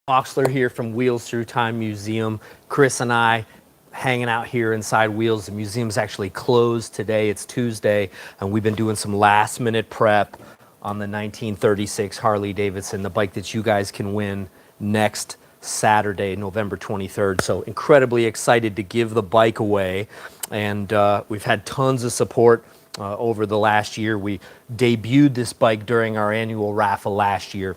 Oxler here from Wheels Through Time Museum. Chris and I hanging out here inside Wheels. The museum's actually closed today. It's Tuesday, and we've been doing some last minute prep on the 1936 Harley-Davidson, the bike that you guys can win next Saturday, November 23rd. So incredibly excited to give the bike away. And we've had tons of support over the last year. We debuted this bike during our annual raffle last year.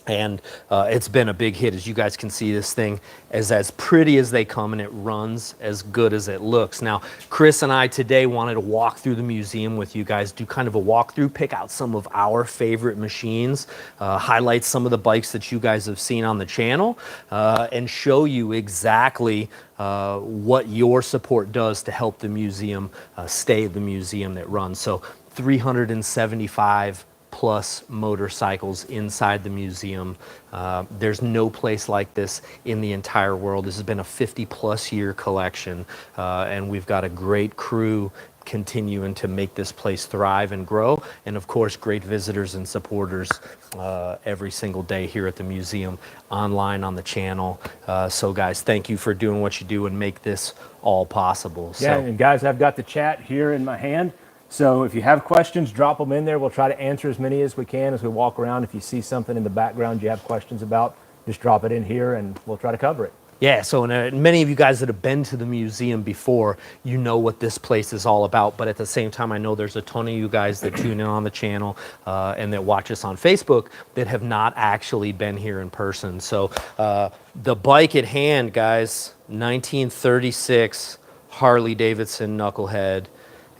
And it's been a big hit. As you guys can see, this thing is as pretty as they come, and it runs as good as it looks. Now, Chris and I today wanted to walk through the museum with you guys, do kind of a walkthrough, pick out some of our favorite machines, highlight some of the bikes that you guys have seen on the channel, and show you exactly what your support does to help the museum stay the museum that runs. So 375 plus motorcycles inside the museum. There's no place like this in the entire world. This has been a 50+ year collection, and we've got a great crew continuing to make this place thrive and grow, and of course great visitors and supporters every single day here at the museum, online on the channel. So guys, thank you for doing what you do and make this all possible. Yeah, and guys, I've got the chat here in my hand. So if you have questions, drop them in there. We'll try to answer as many as we can as we walk around. If you see something in the background you have questions about, just drop it in here and we'll try to cover it. Yeah, so many of you guys that have been to the museum before, you know what this place is all about. But at the same time, I know there's a ton of you guys that tune in on the channel and that watch us on Facebook that have not actually been here in person. So the bike at hand, guys, 1936 Harley-Davidson Knucklehead.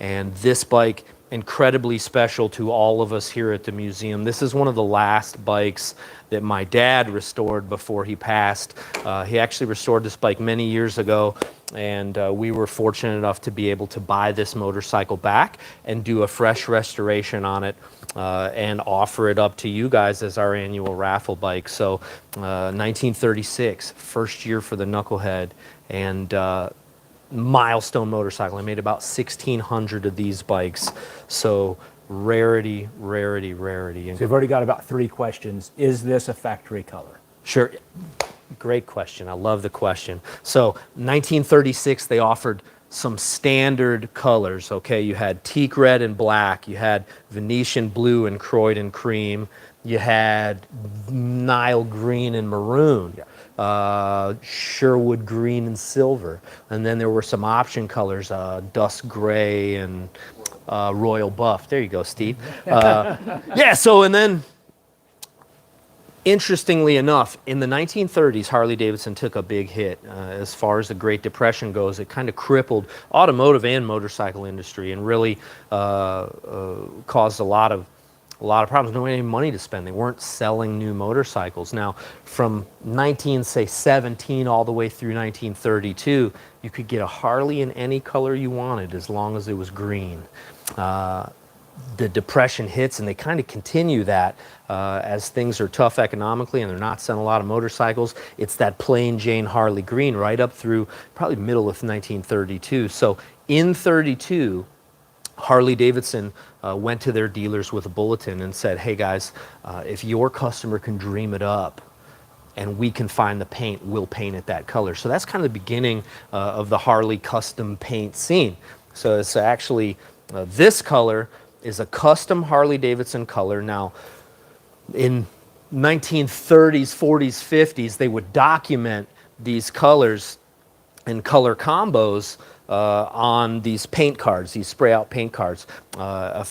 And this bike, incredibly special to all of us here at the museum. This is one of the last bikes that my dad restored before he passed. He actually restored this bike many years ago, and we were fortunate enough to be able to buy this motorcycle back and do a fresh restoration on it and offer it up to you guys as our annual raffle bike. So 1936, first year for the Knucklehead, and milestone motorcycle. I made about 1,600 of these bikes. So rarity, rarity, rarity. So we've already got about 3 questions. Is this a factory color? Sure. Great question. I love the question. So 1936, they offered some standard colors. Okay, you had teak red and black. You had Venetian blue and Croydon cream. You had Nile green and maroon. Yeah. Sherwood green and silver, and then there were some option colors, dust gray and royal buff. There you go, Steve. Yeah, so, and then interestingly enough, in the 1930s, Harley-Davidson took a big hit. As far as the Great Depression goes, it kind of crippled automotive and motorcycle industry and really caused a lot of problems. No one had any money to spend. They weren't selling new motorcycles. Now, from 1917 all the way through 1932, you could get a Harley in any color you wanted as long as it was green. The Depression hits, and they kind of continue that as things are tough economically and they're not selling a lot of motorcycles. It's that plain Jane Harley green right up through probably middle of 1932. So in 32, Harley-Davidson went to their dealers with a bulletin and said, hey guys, if your customer can dream it up and we can find the paint, we'll paint it that color. So that's kind of the beginning of the Harley custom paint scene. So it's actually, this color is a custom Harley-Davidson color. Now, in 1930s, 40s, 50s, they would document these colors and color combos on these paint cards, these spray out paint cards. A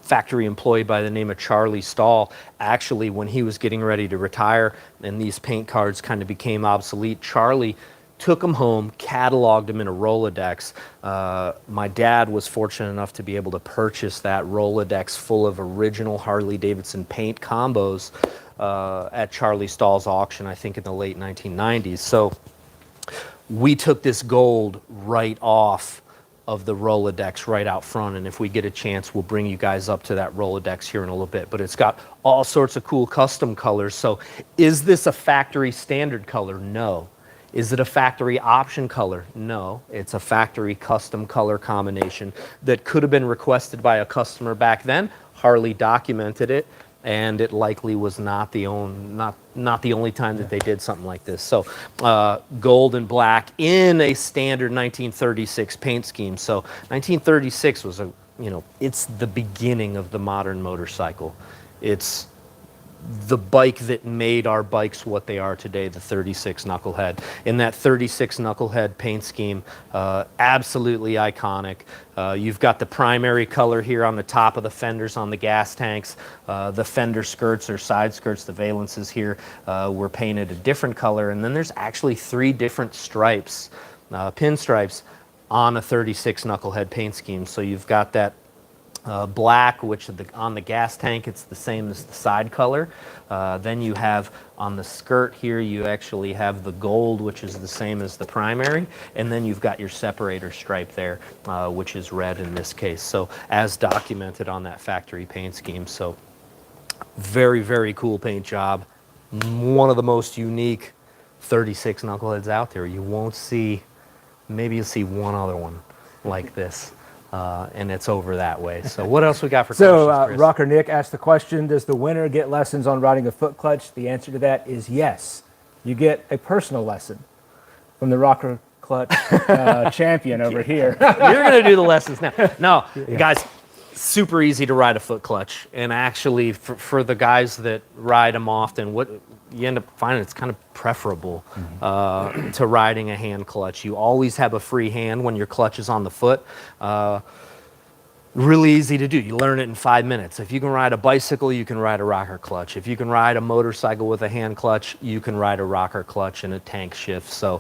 factory employee by the name of Charlie Stahl, actually, when he was getting ready to retire and these paint cards kind of became obsolete, Charlie took them home, cataloged them in a Rolodex. My dad was fortunate enough to be able to purchase that Rolodex full of original Harley-Davidson paint combos at Charlie Stahl's auction, I think in the late 1990s. So we took this gold right off of the Rolodex right out front, and if we get a chance, we'll bring you guys up to that Rolodex here in a little bit. But it's got all sorts of cool custom colors. So is this a factory standard color? No. Is it a factory option color? No. It's a factory custom color combination that could have been requested by a customer back then. Harley documented it, and it likely was not the only time that they did something like this. So gold and black in a standard 1936 paint scheme. So 1936 was it's the beginning of the modern motorcycle. It's the bike that made our bikes what they are today, the 36 Knucklehead. In that 36 Knucklehead paint scheme, absolutely iconic. You've got the primary color here on the top of the fenders on the gas tanks. The fender skirts or side skirts, the valences here, were painted a different color. And then there's actually 3 different stripes, pinstripes, on a 36 Knucklehead paint scheme. So you've got that black, which on the gas tank, it's the same as the side color. Then you have on the skirt here, you actually have the gold, which is the same as the primary. And then you've got your separator stripe there, which is red in this case. So as documented on that factory paint scheme. So very, very cool paint job. One of the most unique 36 Knuckleheads out there. You won't see, maybe you'll see one other one like this. And it's over that way. So what else we got for questions, Chris? Rocker Nick asked the question, does the winner get lessons on riding a foot clutch? The answer to that is yes. You get a personal lesson from the Rocker Clutch champion over here. You're going to do the lessons now. No, guys, super easy to ride a foot clutch. And actually, for the guys that ride them often, what you end up finding, it's kind of preferable to riding a hand clutch. You always have a free hand when your clutch is on the foot. Really easy to do. You learn it in 5 minutes. If you can ride a bicycle, you can ride a rocker clutch. If you can ride a motorcycle with a hand clutch, you can ride a rocker clutch and a tank shift. So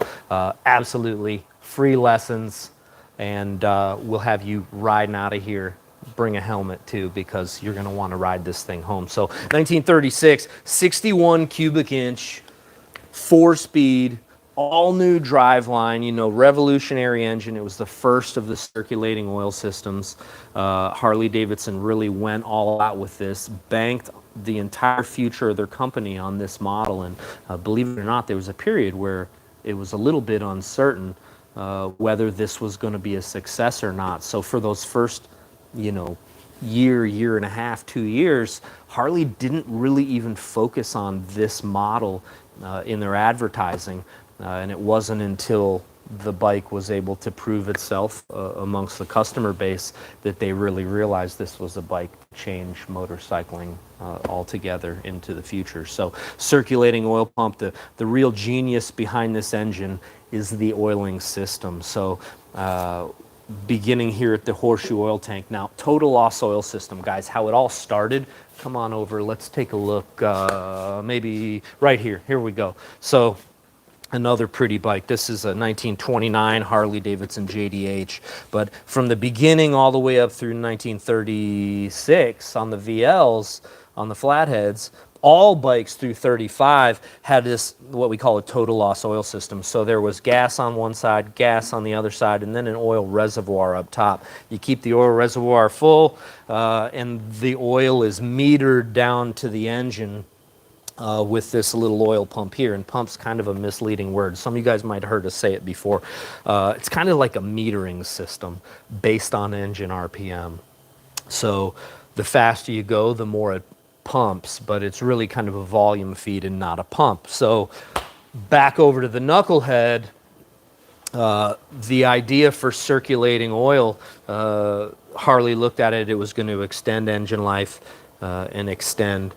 absolutely free lessons, and we'll have you riding out of here. Bring a helmet too, because you're going to want to ride this thing home. So 1936, 61 cubic inch, 4-speed, all new driveline, revolutionary engine. It was the first of the circulating oil systems. Harley-Davidson really went all out with this, banked the entire future of their company on this model. And believe it or not, there was a period where it was a little bit uncertain whether this was going to be a success or not. So for those first year and a half, 2 years, Harley didn't really even focus on this model in their advertising. And it wasn't until the bike was able to prove itself amongst the customer base that they really realized this was a bike to change motorcycling altogether into the future. So circulating oil pump, the real genius behind this engine is the oiling system. So beginning here at the horseshoe oil tank. Now, total loss oil system, guys, how it all started. Come on over, let's take a look, maybe right here. Here we go. So another pretty bike. This is a 1929 Harley-Davidson JDH. But from the beginning all the way up through 1936 on the VLs, on the flatheads, all bikes through 35 had this, what we call a total loss oil system. So there was gas on one side, gas on the other side, and then an oil reservoir up top. You keep the oil reservoir full, and the oil is metered down to the engine with this little oil pump here. And pump's kind of a misleading word. Some of you guys might have heard us say it before. It's kind of like a metering system based on engine RPM. So the faster you go, the more it pumps, but it's really kind of a volume feed and not a pump. So back over to the Knucklehead, the idea for circulating oil, Harley looked at it, it was going to extend engine life and extend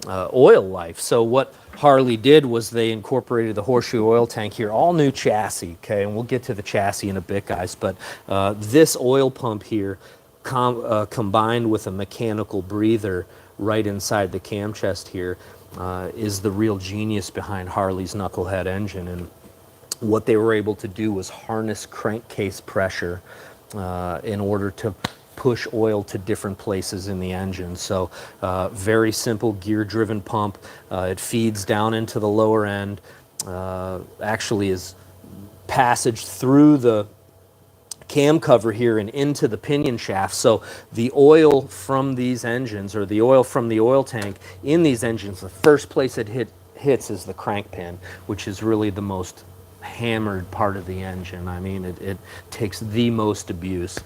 oil life. So what Harley did was they incorporated the horseshoe oil tank here, all new chassis, okay, and we'll get to the chassis in a bit, guys, but this oil pump here combined with a mechanical breather right inside the cam chest here is the real genius behind Harley's Knucklehead engine. And what they were able to do was harness crankcase pressure in order to push oil to different places in the engine. So very simple gear-driven pump. It feeds down into the lower end, actually is passage through the cam cover here and into the pinion shaft. So the oil from these engines, or the oil from the oil tank in these engines, the first place it hits is the crank pin, which is really the most hammered part of the engine. I mean, it takes the most abuse.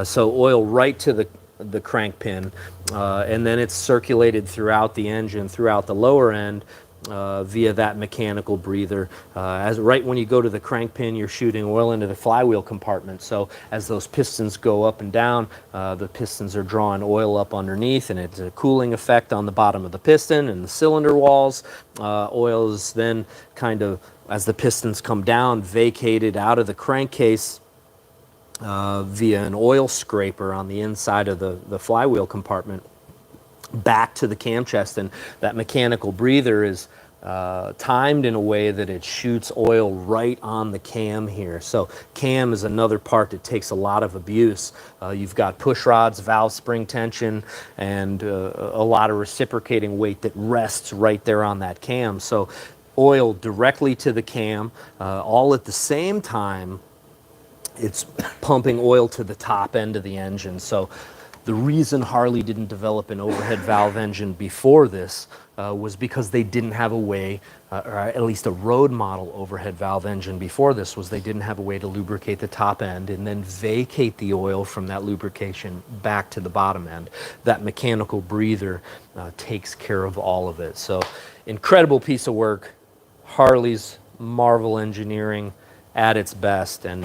So oil right to the the crank pin, and then it's circulated throughout the engine, throughout the lower end, via that mechanical breather. As right when you go to the crank pin, you're shooting oil into the flywheel compartment. So as those pistons go up and down, the pistons are drawing oil up underneath, and it's a cooling effect on the bottom of the piston and the cylinder walls. Oil is then kind of, as the pistons come down, vacated out of the crankcase via an oil scraper on the inside of the flywheel compartment back to the cam chest, and that mechanical breather is timed in a way that it shoots oil right on the cam here. So cam is another part that takes a lot of abuse. You've got push rods, valve spring tension, and a lot of reciprocating weight that rests right there on that cam. So oil directly to the cam, all at the same time it's pumping oil to the top end of the engine. So the reason Harley didn't develop an overhead valve engine before this was because they didn't have a way, or at least a road model overhead valve engine before this, was they didn't have a way to lubricate the top end and then vacate the oil from that lubrication back to the bottom end. That mechanical breather takes care of all of it. So incredible piece of work. Harley's marvel engineering at its best, and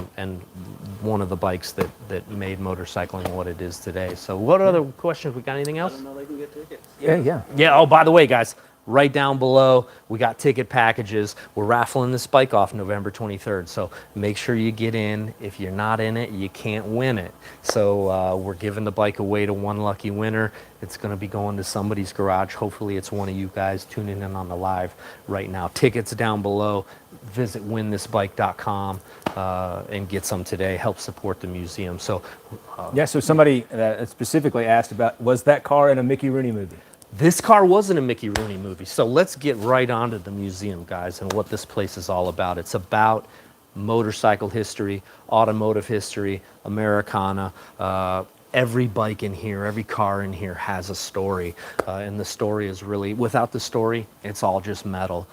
one of the bikes that made motorcycling what it is today. So what other questions? We got anything else? I don't know they can get tickets. Yeah, oh, by the way, guys, right down below, we got ticket packages. We're raffling this bike off November 23rd, so make sure you get in. If you're not in it, you can't win it. So we're giving the bike away to one lucky winner. It's going to be going to somebody's garage. Hopefully it's one of you guys tuning in on the live right now. Tickets down below. Visit winthisbike.com and get some today. Help support the museum. So Yeah, so somebody specifically asked about, was that car in a Mickey Rooney movie? this car wasn't a Mickey Rooney movie. So let's get right onto the museum, guys, and what this place is all about. It's about motorcycle history, automotive history, Americana. Every bike in here, every car in here has a story. And the story is really, without the story, it's all just metal.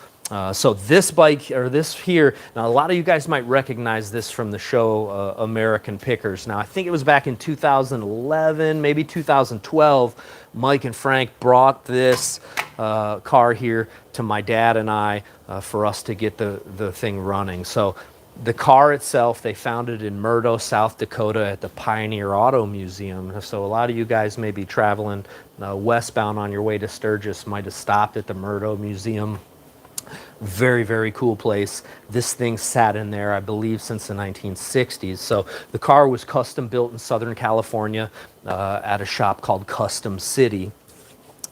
So this bike, or this here, now a lot of you guys might recognize this from the show American Pickers. Now I think it was back in 2011, maybe 2012, Mike and Frank brought this car here to my dad and I for us to get the thing running. So the car itself, they found it in Murdo, South Dakota at the Pioneer Auto Museum. So a lot of you guys may be traveling westbound on your way to Sturgis, might have stopped at the Murdo Museum. Very, very cool place. This thing sat in there, I believe, since the 1960s. So the car was custom built in Southern California at a shop called Custom City.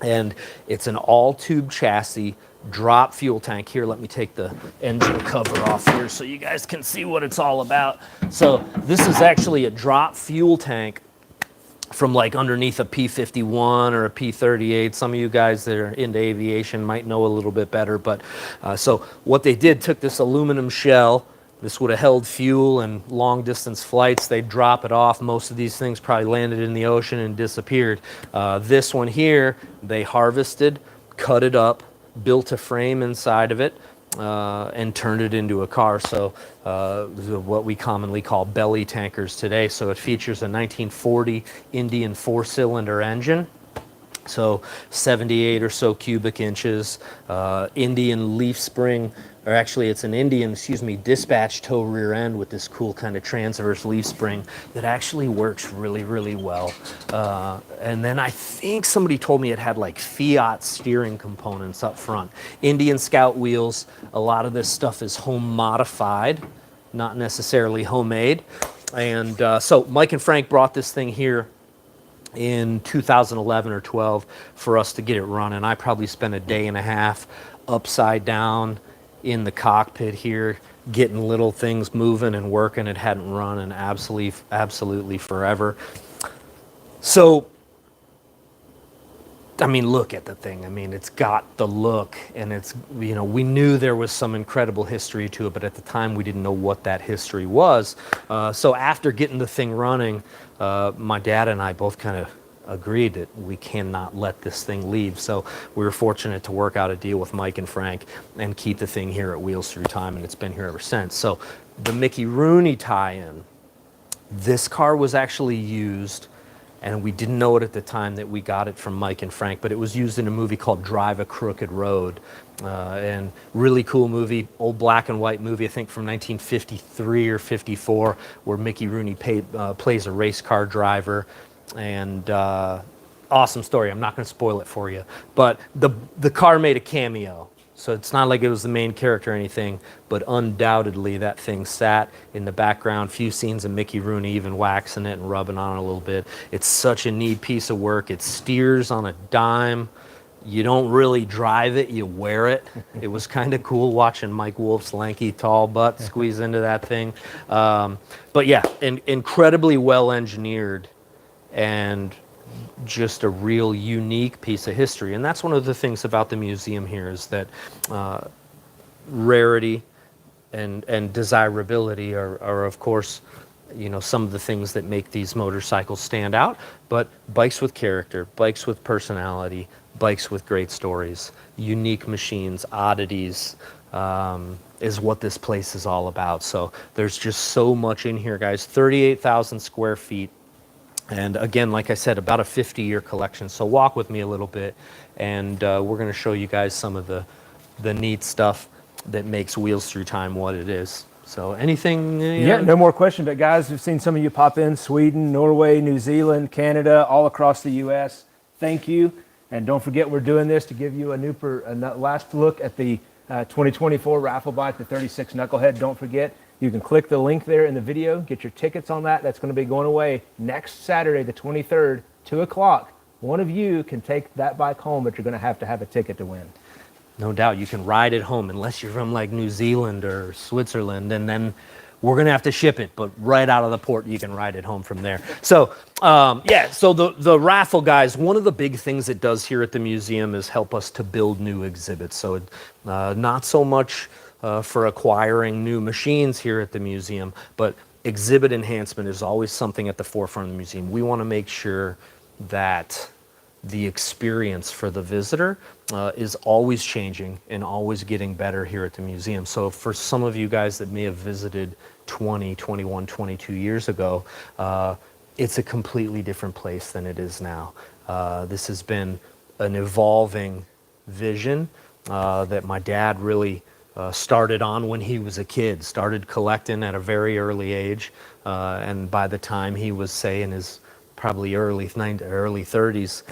And it's an all-tube chassis, drop fuel tank. Here, let me take the engine cover off here so you guys can see what it's all about. So this is actually a drop fuel tank from like underneath a P-51 or a P-38. Some of you guys that are into aviation might know a little bit better. But so what they did, took this aluminum shell. This would have held fuel and long distance flights. They'd drop it off. Most of these things probably landed in the ocean and disappeared. This one here, they harvested, cut it up, built a frame inside of it, and turned it into a car. So what we commonly call belly tankers today. So it features a 1940 Indian 4-cylinder engine. So 78 or so cubic inches, Indian leaf spring, or actually it's an Indian, dispatch tow rear end with this cool kind of transverse leaf spring that actually works really, really well. And then I think somebody told me it had like Fiat steering components up front. Indian Scout wheels, a lot of this stuff is home modified, not necessarily homemade. And so Mike and Frank brought this thing here in 2011 or 12 for us to get it running. I probably spent a day and a half upside down in the cockpit here, getting little things moving and working. It hadn't run in absolutely forever. So, I mean, look at the thing. I mean, it's got the look, and it's, you know, we knew there was some incredible history to it, but at the time we didn't know what that history was. So after getting the thing running, my dad and I both kind of agreed that we cannot let this thing leave. So we were fortunate to work out a deal with Mike and Frank and keep the thing here at Wheels Through Time, and it's been here ever since. So the Mickey Rooney tie-in, this car was actually used and we didn't know it at the time that we got it from Mike and Frank, but it was used in a movie called Drive a Crooked Road. And really cool movie, old black and white movie, I think from 1953 or 54, where Mickey Rooney plays a race car driver. And awesome story. I'm not going to spoil it for you. But the car made a cameo. So it's not like it was the main character or anything, but undoubtedly that thing sat in the background. Few scenes of Mickey Rooney even waxing it and rubbing on it a little bit. It's such a neat piece of work. It steers on a dime. You don't really drive it, you wear it. It was kind of cool watching Mike Wolf's lanky, tall butt squeeze into that thing. But yeah, incredibly well engineered and just a real unique piece of history. And that's one of the things about the museum here is that rarity and desirability are of course, you know, some of the things that make these motorcycles stand out. But bikes with character, bikes with personality, bikes with great stories, unique machines, oddities, is what this place is all about. So there's just so much in here, guys. 38,000 square feet. And again, like I said, about a 50-year collection. So walk with me a little bit, and we're going to show you guys some of the neat stuff that makes Wheels Through Time what it is. So anything? Yeah, no more questions. But guys, we've seen some of you pop in, Sweden, Norway, New Zealand, Canada, all across the U.S. Thank you. And don't forget, we're doing this to give you a last look at the 2024 raffle bike, the 36 Knucklehead. Don't forget, you can click the link there in the video, get your tickets on that. That's going to be going away next Saturday, the 23rd, 2 o'clock. One of you can take that bike home, but you're going to have a ticket to win. No doubt, you can ride it home unless you're from like New Zealand or Switzerland, and then we're going to have to ship it, but right out of the port, you can ride it home from there. So, yeah, so the raffle, guys, one of the big things it does here at the museum is help us to build new exhibits. So not so much for acquiring new machines here at the museum, but exhibit enhancement is always something at the forefront of the museum. We want to make sure that the experience for the visitor is always changing and always getting better here at the museum. So for some of you guys that may have visited 20, 21, 22 years ago, it's a completely different place than it is now. This has been an evolving vision that my dad really started on when he was a kid, started collecting at a very early age, and by the time he was, say, in his probably early 30s,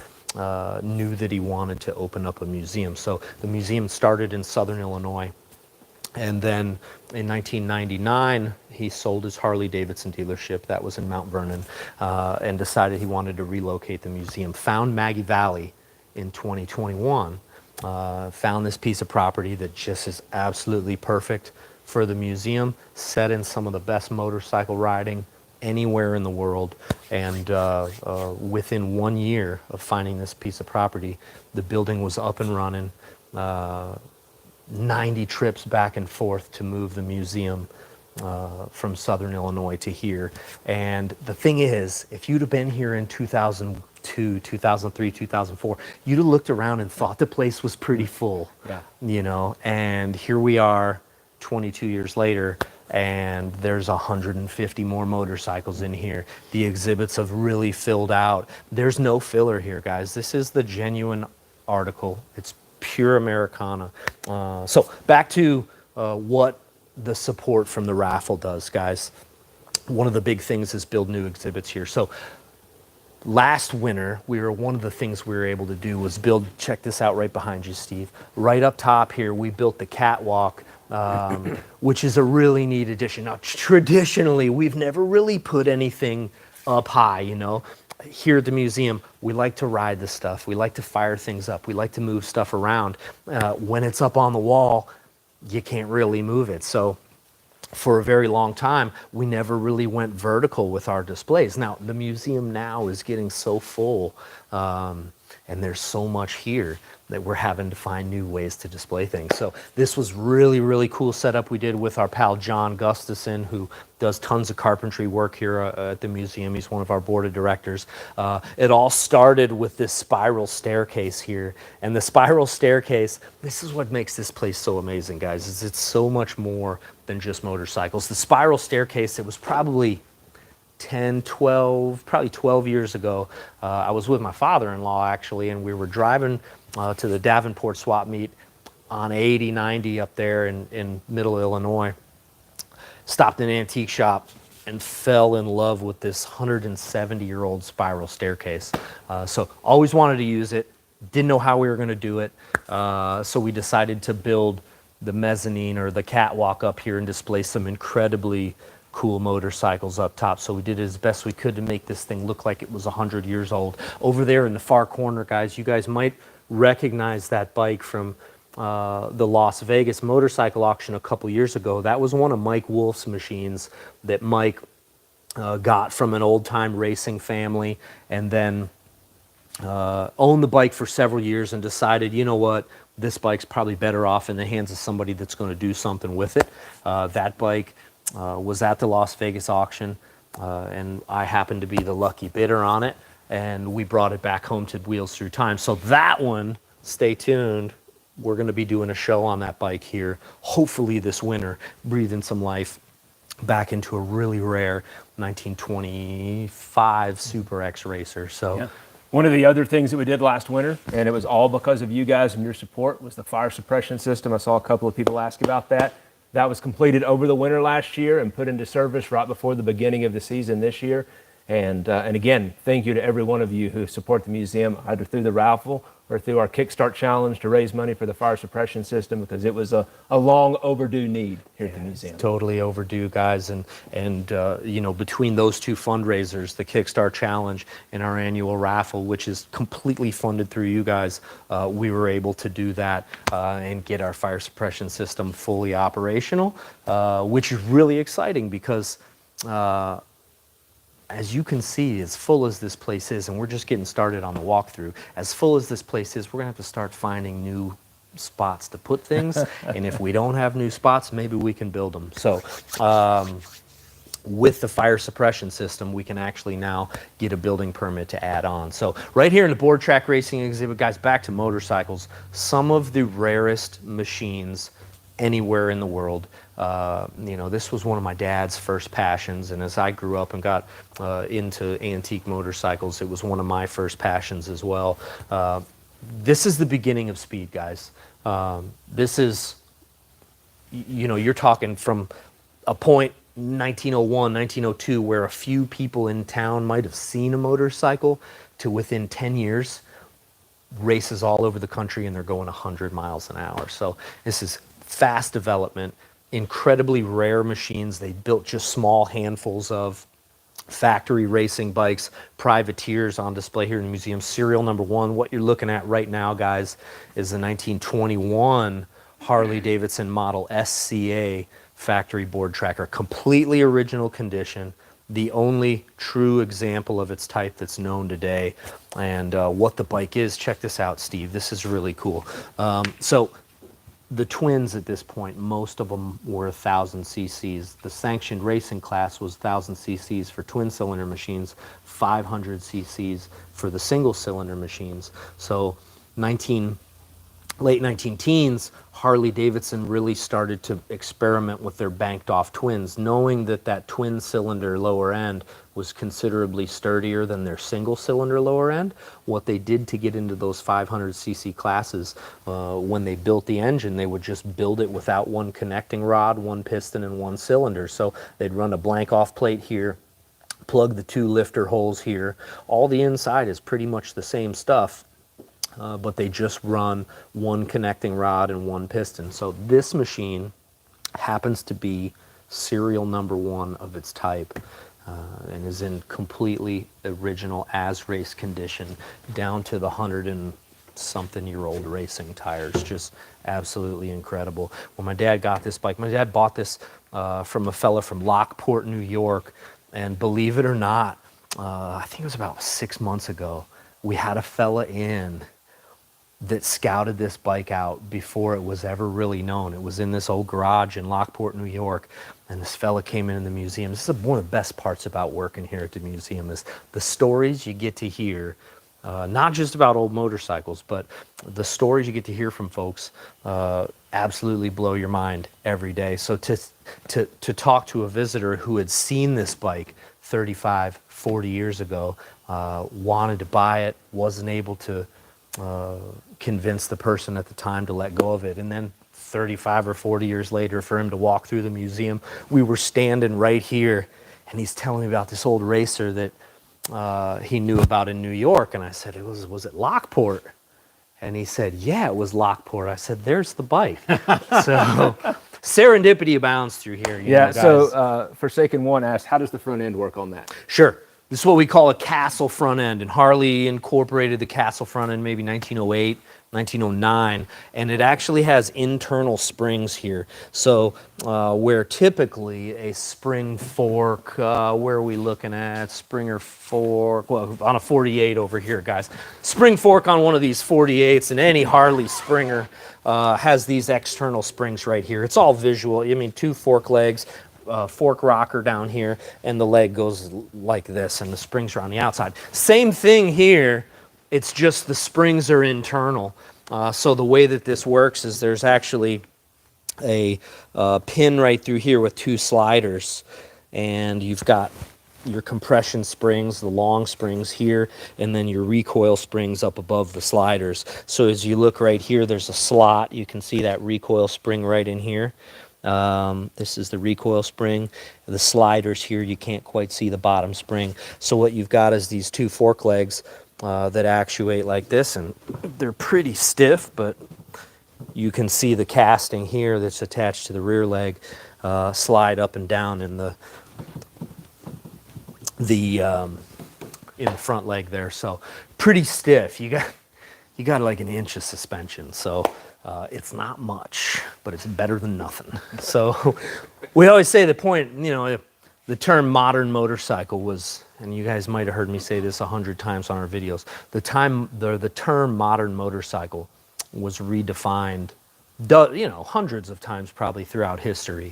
knew that he wanted to open up a museum. So the museum started in Southern Illinois, and then in 1999 he sold his Harley-Davidson dealership that was in Mount Vernon, and decided he wanted to relocate the museum. Found Maggie Valley in 2021, found this piece of property that just is absolutely perfect for the museum, set in some of the best motorcycle riding anywhere in the world. And within 1 year of finding this piece of property, the building was up and running. 90 trips back and forth to move the museum from Southern Illinois to here. And the thing is, if you'd have been here in 2002, 2003, 2004, you'd have looked around and thought the place was pretty full. Yeah. You know, and here we are 22 years later, and there's 150 more motorcycles in here. The exhibits have really filled out. There's no filler here, guys. This is the genuine article. It's pure Americana. So back to what the support from the raffle does, guys. One of the big things is build new exhibits here. So last winter, one of the things we were able to do was build, check this out right behind you, Steve. Right up top here, we built the catwalk, which is a really neat addition. Now, traditionally, we've never really put anything up high, you know. Here at the museum, we like to ride the stuff. We like to fire things up. We like to move stuff around. When it's up on the wall, you can't really move it. So for a very long time, we never really went vertical with our displays. Now, the museum now is getting so full, and there's so much here that we're having to find new ways to display things. So this was really, really cool setup we did with our pal John Gustafson, who does tons of carpentry work here at the museum. He's one of our board of directors. It all started with this spiral staircase here. And the spiral staircase, this is what makes this place so amazing, guys, is it's so much more than just motorcycles. The spiral staircase, it was probably 10, 12, probably 12 years ago. I was with my father-in-law actually, and we were driving to the Davenport swap meet on 80, 90 up there in middle Illinois. Stopped in an antique shop and fell in love with this 170-year-old spiral staircase. So always wanted to use it. Didn't know how we were going to do it. So we decided to build the mezzanine or the catwalk up here and display some incredibly cool motorcycles up top. So we did it as best we could to make this thing look like it was 100 years old. Over there in the far corner, guys, you guys might recognize that bike from the Las Vegas motorcycle auction a couple years ago. That was one of Mike Wolf's machines that Mike got from an old-time racing family, and then owned the bike for several years and decided, you know what, this bike's probably better off in the hands of somebody that's going to do something with it. That bike was at the Las Vegas auction, and I happened to be the lucky bidder on it, and we brought it back home to Wheels Through Time. So that one, stay tuned. We're going to be doing a show on that bike here, hopefully this winter, breathing some life back into a really rare 1925 Super X Racer. So. Yeah. One of the other things that we did last winter, and it was all because of you guys and your support, was the fire suppression system. I saw a couple of people ask about that. That was completed over the winter last year and put into service right before the beginning of the season this year. And again, thank you to every one of you who support the museum, either through the raffle or through our Kickstart challenge to raise money for the fire suppression system, because it was a long overdue need here at the museum. Totally overdue, guys. And you know, between those two fundraisers, the Kickstart challenge and our annual raffle, which is completely funded through you guys, we were able to do that and get our fire suppression system fully operational, which is really exciting because as you can see, as full as this place is, and we're just getting started on the walkthrough, as full as this place is, we're going to have to start finding new spots to put things. And if we don't have new spots, maybe we can build them. So with the fire suppression system, we can actually now get a building permit to add on. So right here in the board track racing exhibit, guys, back to motorcycles, some of the rarest machines anywhere in the world. You know, this was one of my dad's first passions, and as I grew up and got into antique motorcycles, it was one of my first passions as well. This is the beginning of speed, guys. This is, you know, you're talking from a point 1901, 1902, where a few people in town might have seen a motorcycle, to within 10 years, races all over the country and they're going 100 miles an hour. So this is fast development, incredibly rare machines. They built just small handfuls of factory racing bikes, privateers on display here in the museum. Serial number one, what you're looking at right now, guys, is the 1921 Harley-Davidson Model SCA factory board tracker, completely original condition, the only true example of its type that's known today. And what the bike is, check this out, Steve. This is really cool. So the twins at this point, most of them were 1,000 cc's. The sanctioned racing class was 1,000 cc's for twin cylinder machines, 500 cc's for the single cylinder machines. So late 19 teens, Harley-Davidson really started to experiment with their banked off twins, knowing that that twin cylinder lower end was considerably sturdier than their single cylinder lower end. What they did to get into those 500 cc classes, when they built the engine, they would just build it without one connecting rod, one piston, and one cylinder. So they'd run a blank off plate here, plug the two lifter holes here. All the inside is pretty much the same stuff. But they just run one connecting rod and one piston. So this machine happens to be serial number one of its type, and is in completely original as race condition, down to the 100-and-something-year-old racing tires. Just absolutely incredible. When my dad got this bike, my dad bought this from a fella from Lockport, New York, and believe it or not, I think it was about 6 months ago, we had a fella in that scouted this bike out before it was ever really known. It was in this old garage in Lockport, New York, and this fella came in the museum. This is one of the best parts about working here at the museum, is the stories you get to hear, not just about old motorcycles, but the stories you get to hear from folks absolutely blow your mind every day. So to talk to a visitor who had seen this bike 35, 40 years ago, wanted to buy it, wasn't able to convince the person at the time to let go of it. And then 35 or 40 years later, for him to walk through the museum, we were standing right here, and he's telling me about this old racer that he knew about in New York. And I said, was it Lockport? And he said, yeah, it was Lockport. I said, there's the bike. So serendipity abounds through here. You know, guys. So Forsaken One asked, how does the front end work on that? Sure. This is what we call a castle front end, and Harley incorporated the castle front end maybe 1908, 1909, and it actually has internal springs here. So where typically a spring fork, where are we looking at? Springer fork, well, on a 48 over here, guys. Spring fork on one of these 48s, and any Harley Springer has these external springs right here. It's all visual. I mean, 2 fork legs, fork rocker down here, and the leg goes like this, and the springs are on the outside. Same thing here, it's just the springs are internal. So the way that this works is there's actually a pin right through here with 2 sliders, and you've got your compression springs, the long springs here, and then your recoil springs up above the sliders. So as you look right here, there's a slot. You can see that recoil spring right in here. This is the recoil spring. The sliders here, you can't quite see the bottom spring. So what you've got is these 2 fork legs that actuate like this, and they're pretty stiff, but you can see the casting here that's attached to the rear leg slide up and down in the front leg there. So pretty stiff. You got like an inch of suspension. So it's not much, but it's better than nothing. So we always say the point, you know, the term modern motorcycle was, and you guys might have heard me say this 100 times on our videos, the term modern motorcycle was redefined, you know, hundreds of times probably throughout history.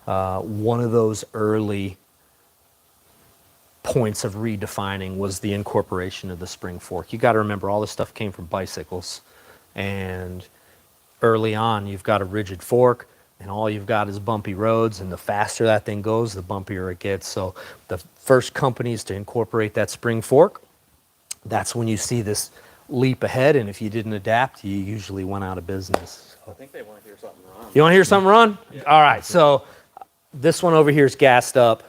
One of those early points of redefining was the incorporation of the spring fork. You got to remember, all this stuff came from bicycles, and early on you've got a rigid fork, and all you've got is bumpy roads, and the faster that thing goes, the bumpier it gets. So the first companies to incorporate that spring fork, that's when you see this leap ahead, and if you didn't adapt, you usually went out of business. I think they want to hear something wrong. You want to hear something run? Yeah. All right, so this one over here is gassed up.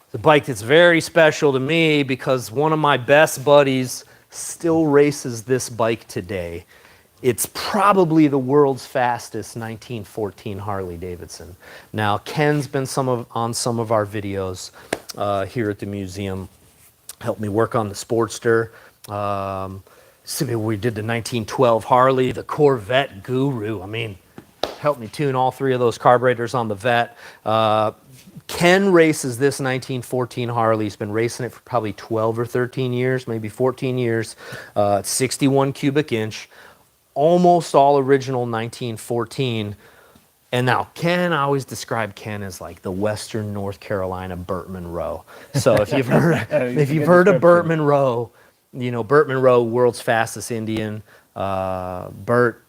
It's a bike that's very special to me because one of my best buddies still races this bike today. It's probably the world's fastest 1914 Harley-Davidson. Now, Ken's been on some of our videos here at the museum. Helped me work on the Sportster. So we did the 1912 Harley, the Corvette Guru. I mean, helped me tune all 3 of those carburetors on the Vet. Ken races this 1914 Harley. He's been racing it for probably 12 or 13 years, maybe 14 years. 61 cubic inch, almost all original 1914. And now Ken, I always describe Ken as like the Western North Carolina Burt Monroe. So if you've heard of Burt Monroe, you know, Burt Monroe, world's fastest Indian. Burt,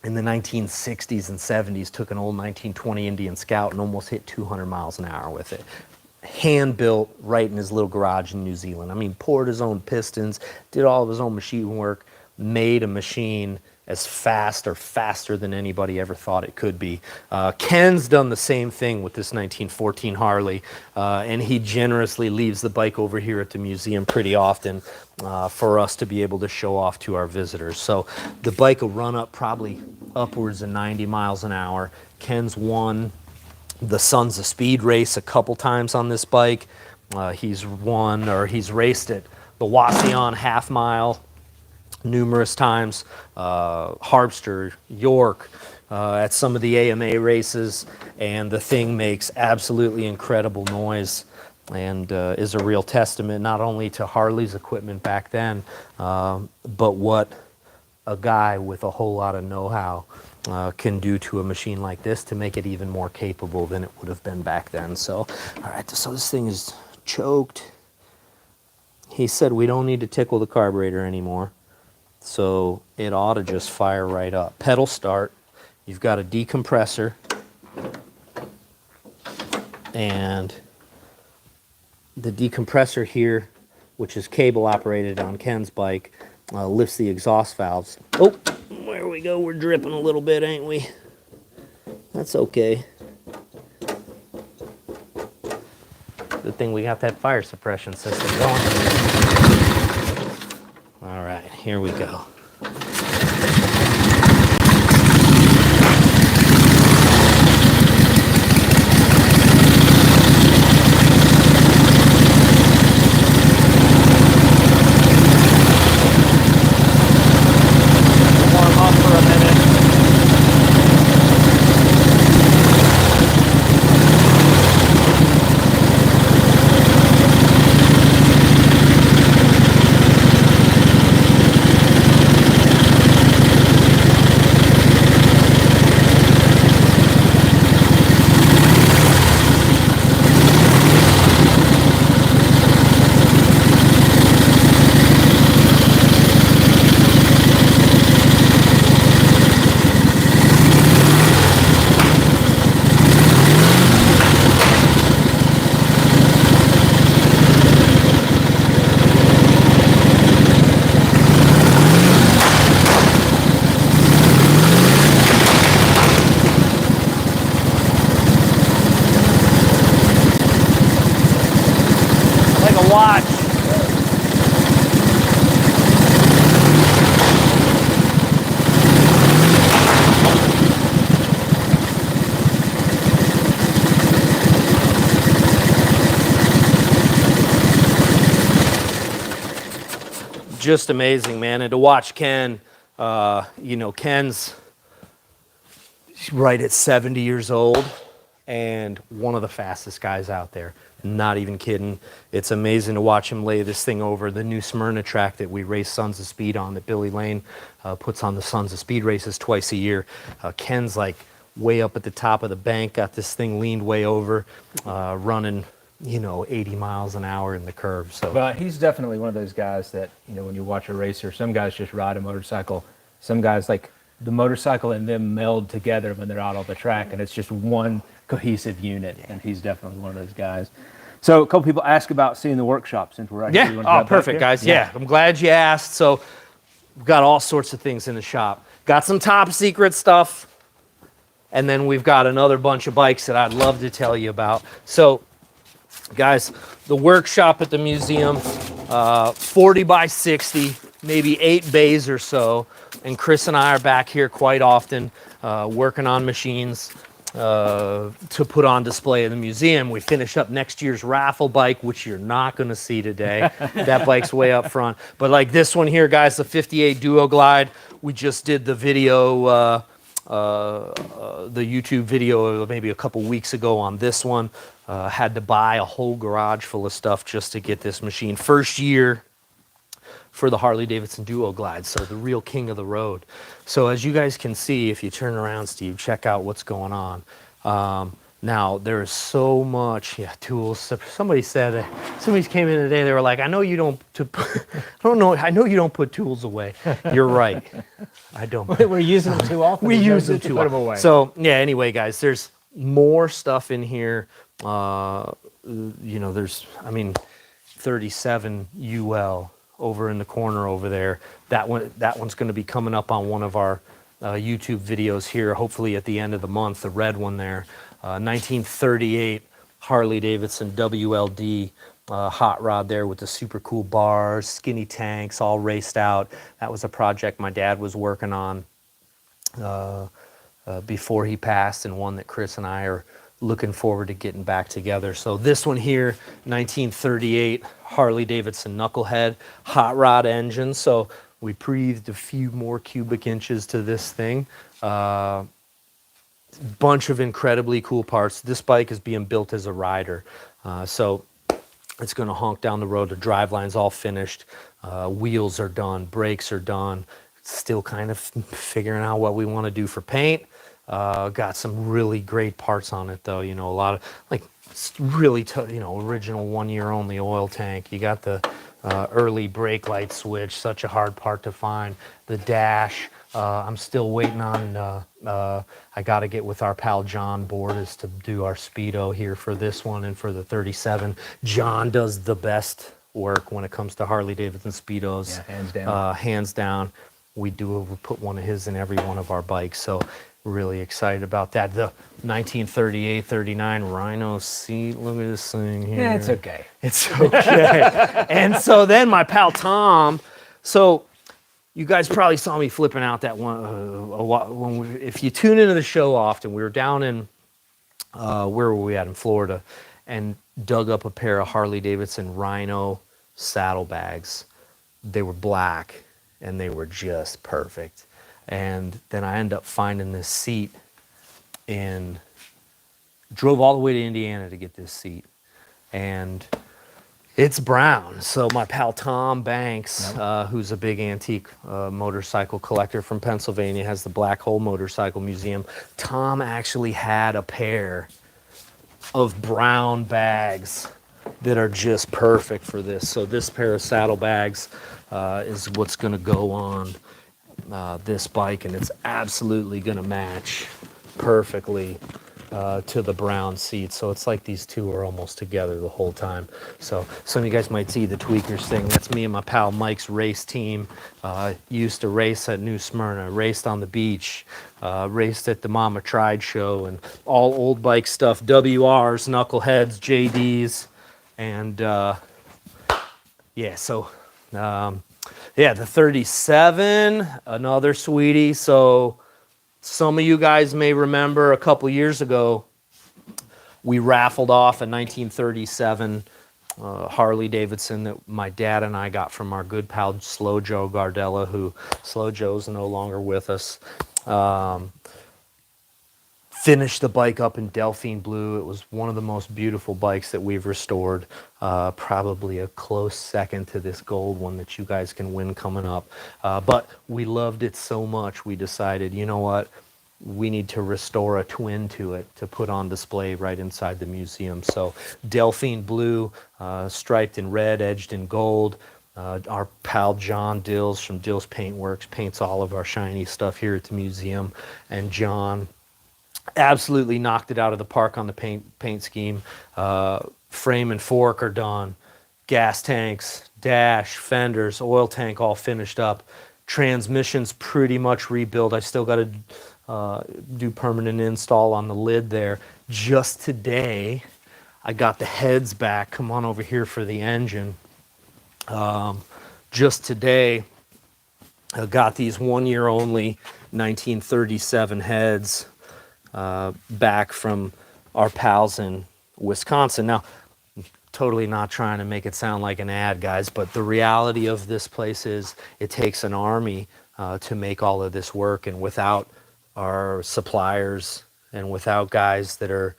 in the 1960s and 70s, took an old 1920 Indian Scout and almost hit 200 miles an hour with it. Hand built right in his little garage in New Zealand. I mean, poured his own pistons, did all of his own machine work, made a machine as fast or faster than anybody ever thought it could be. Ken's done the same thing with this 1914 Harley, and he generously leaves the bike over here at the museum pretty often for us to be able to show off to our visitors. So the bike will run up probably upwards of 90 miles an hour. Ken's won the Sons of Speed race a couple times on this bike. He's raced at the Wauseon half mile numerous times, Harpster, York, at some of the AMA races, and the thing makes absolutely incredible noise and is a real testament not only to Harley's equipment back then, but what a guy with a whole lot of know-how can do to a machine like this to make it even more capable than it would have been back then. So, all right, so this thing is choked. He said we don't need to tickle the carburetor anymore. So it ought to just fire right up. Pedal start. You've got a decompressor. And the decompressor here, which is cable operated on Ken's bike, lifts the exhaust valves. Oh, there we go. We're dripping a little bit, ain't we? That's okay. Good thing we got that fire suppression system going. All right, here we go. Warm up for a minute. Watch. Just amazing, man. And to watch Ken, you know, Ken's right at 70 years old and one of the fastest guys out there. Not even kidding. It's amazing to watch him lay this thing over the new Smyrna track that we race Sons of Speed on, that Billy Lane puts on the Sons of Speed races twice a year. Ken's like way up at the top of the bank, got this thing leaned way over, running, you know, 80 miles an hour in the curve. So, but he's definitely one of those guys that, you know, when you watch a racer, some guys just ride a motorcycle. Some guys, like, the motorcycle and them meld together when they're out on the track, and it's just one cohesive unit, and he's definitely one of those guys. So a couple people ask about seeing the workshop since we're right here. yeah, oh, perfect, guys. Yeah, I'm glad you asked. So we've got all sorts of things in the shop. Got some top secret stuff, and then we've got another bunch of bikes that I'd love to tell you about. So, guys, the workshop at the museum, 40 by 60, maybe 8 bays or so, and Chris and I are back here quite often working on machines to put on display in the museum. We finish up next year's Raffle bike, which you're not going to see today. That bike's way up front. But like this one here, guys, the 58 Duo Glide, we just did the video, the YouTube video maybe a couple weeks ago on this one. Had to buy a whole garage full of stuff just to get this machine. First year for the Harley-Davidson Duo Glide, so the real king of the road. So as you guys can see, if you turn around, Steve, check out what's going on. Now, there is so much, tools. Somebody said, somebody came in today, they were like, I know you don't, I know you don't put tools away. You're right, I don't. We're using them too often. We use them too put them often. away. So, yeah, anyway, guys, there's more stuff in here. You know, there's, I mean, 37 UL over in the corner over there. That one's going to be coming up on one of our YouTube videos here, hopefully at the end of the month, the red one there. 1938 Harley-Davidson WLD hot rod there with the super cool bars, skinny tanks, all raced out. That was a project my dad was working on before he passed, and one that Chris and I are looking forward to getting back together. So this one here, 1938 Harley-Davidson Knucklehead hot rod engine. So we breathed a few more cubic inches to this thing. Bunch of incredibly cool parts. This bike is being built as a rider. So it's going to honk down the road. The driveline's all finished. Wheels are done. Brakes are done. Still kind of figuring out what we want to do for paint. Got some really great parts on it, though. You know, a lot of, like, really, you know, original 1 year only oil tank. You got the early brake light switch, such a hard part to find. The dash, I'm still waiting on, I got to get with our pal John Bordas to do our Speedo here for this one and for the 37. John does the best work when it comes to Harley-Davidson Speedos. Yeah, hands down. Hands down. We put one of his in every one of our bikes. So really excited about that. The 1938-39 Rhino seat. Look at this thing here. Yeah, it's okay. It's okay. And so then my pal Tom, so you guys probably saw me flipping out that one if you tune into the show often. We were down in where were we at in Florida, and dug up a pair of Harley-Davidson Rhino saddlebags. They were black, and they were just perfect. And then I ended up finding this seat, and drove all the way to Indiana to get this seat, and it's brown. So my pal Tom Banks, who's a big antique motorcycle collector from Pennsylvania, has the Black Hole Motorcycle Museum. Tom actually had a pair of brown bags that are just perfect for this. So this pair of saddlebags is what's going to go on this bike, and it's absolutely going to match perfectly to the brown seat. So it's like these two are almost together the whole time. So some of you guys might see the tweakers thing. That's me and my pal Mike's race team. Used to race at New Smyrna, raced on the beach, raced at the Mama Tried show, and all old bike stuff, WRs, Knuckleheads, JDs, and yeah, so yeah, the 37, another sweetie. So some of you guys may remember a couple years ago, we raffled off a 1937 Harley-Davidson that my dad and I got from our good pal Slow Joe Gardella, who Slow Joe's no longer with us. Finished the bike up in Delphine blue. It was one of the most beautiful bikes that we've restored. Probably a close second to this gold one that you guys can win coming up. But we loved it so much, we decided, you know what? We need to restore a twin to it to put on display right inside the museum. So Delphine blue, striped in red, edged in gold. Our pal John Dills from Dills Paintworks paints all of our shiny stuff here at the museum. And John absolutely knocked it out of the park on the paint scheme. Frame and fork are done. Gas tanks, dash, fenders, oil tank all finished up. Transmission's pretty much rebuilt. I still got to do permanent install on the lid there. Just today, I got the heads back. Come on over here for the engine. Just today, I got these 1 year only 1937 heads back from our pals in Wisconsin. Now, totally not trying to make it sound like an ad, guys, but the reality of this place is it takes an army to make all of this work, and without our suppliers and without guys that are,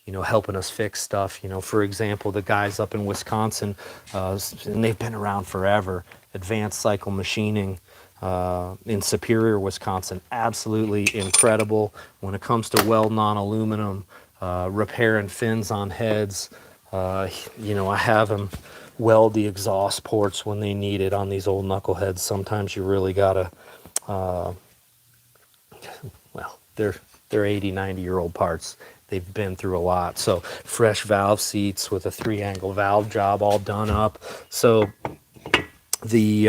you know, helping us fix stuff, you know, for example, the guys up in Wisconsin, and they've been around forever, Advanced Cycle Machining, in Superior, Wisconsin, absolutely incredible when it comes to welding on aluminum, repairing fins on heads. You know, I have them weld the exhaust ports when they need it on these old knuckleheads. Sometimes you really gotta, well, they're 80, 90-year-old parts. They've been through a lot. So fresh valve seats with a 3-angle valve job all done up. So the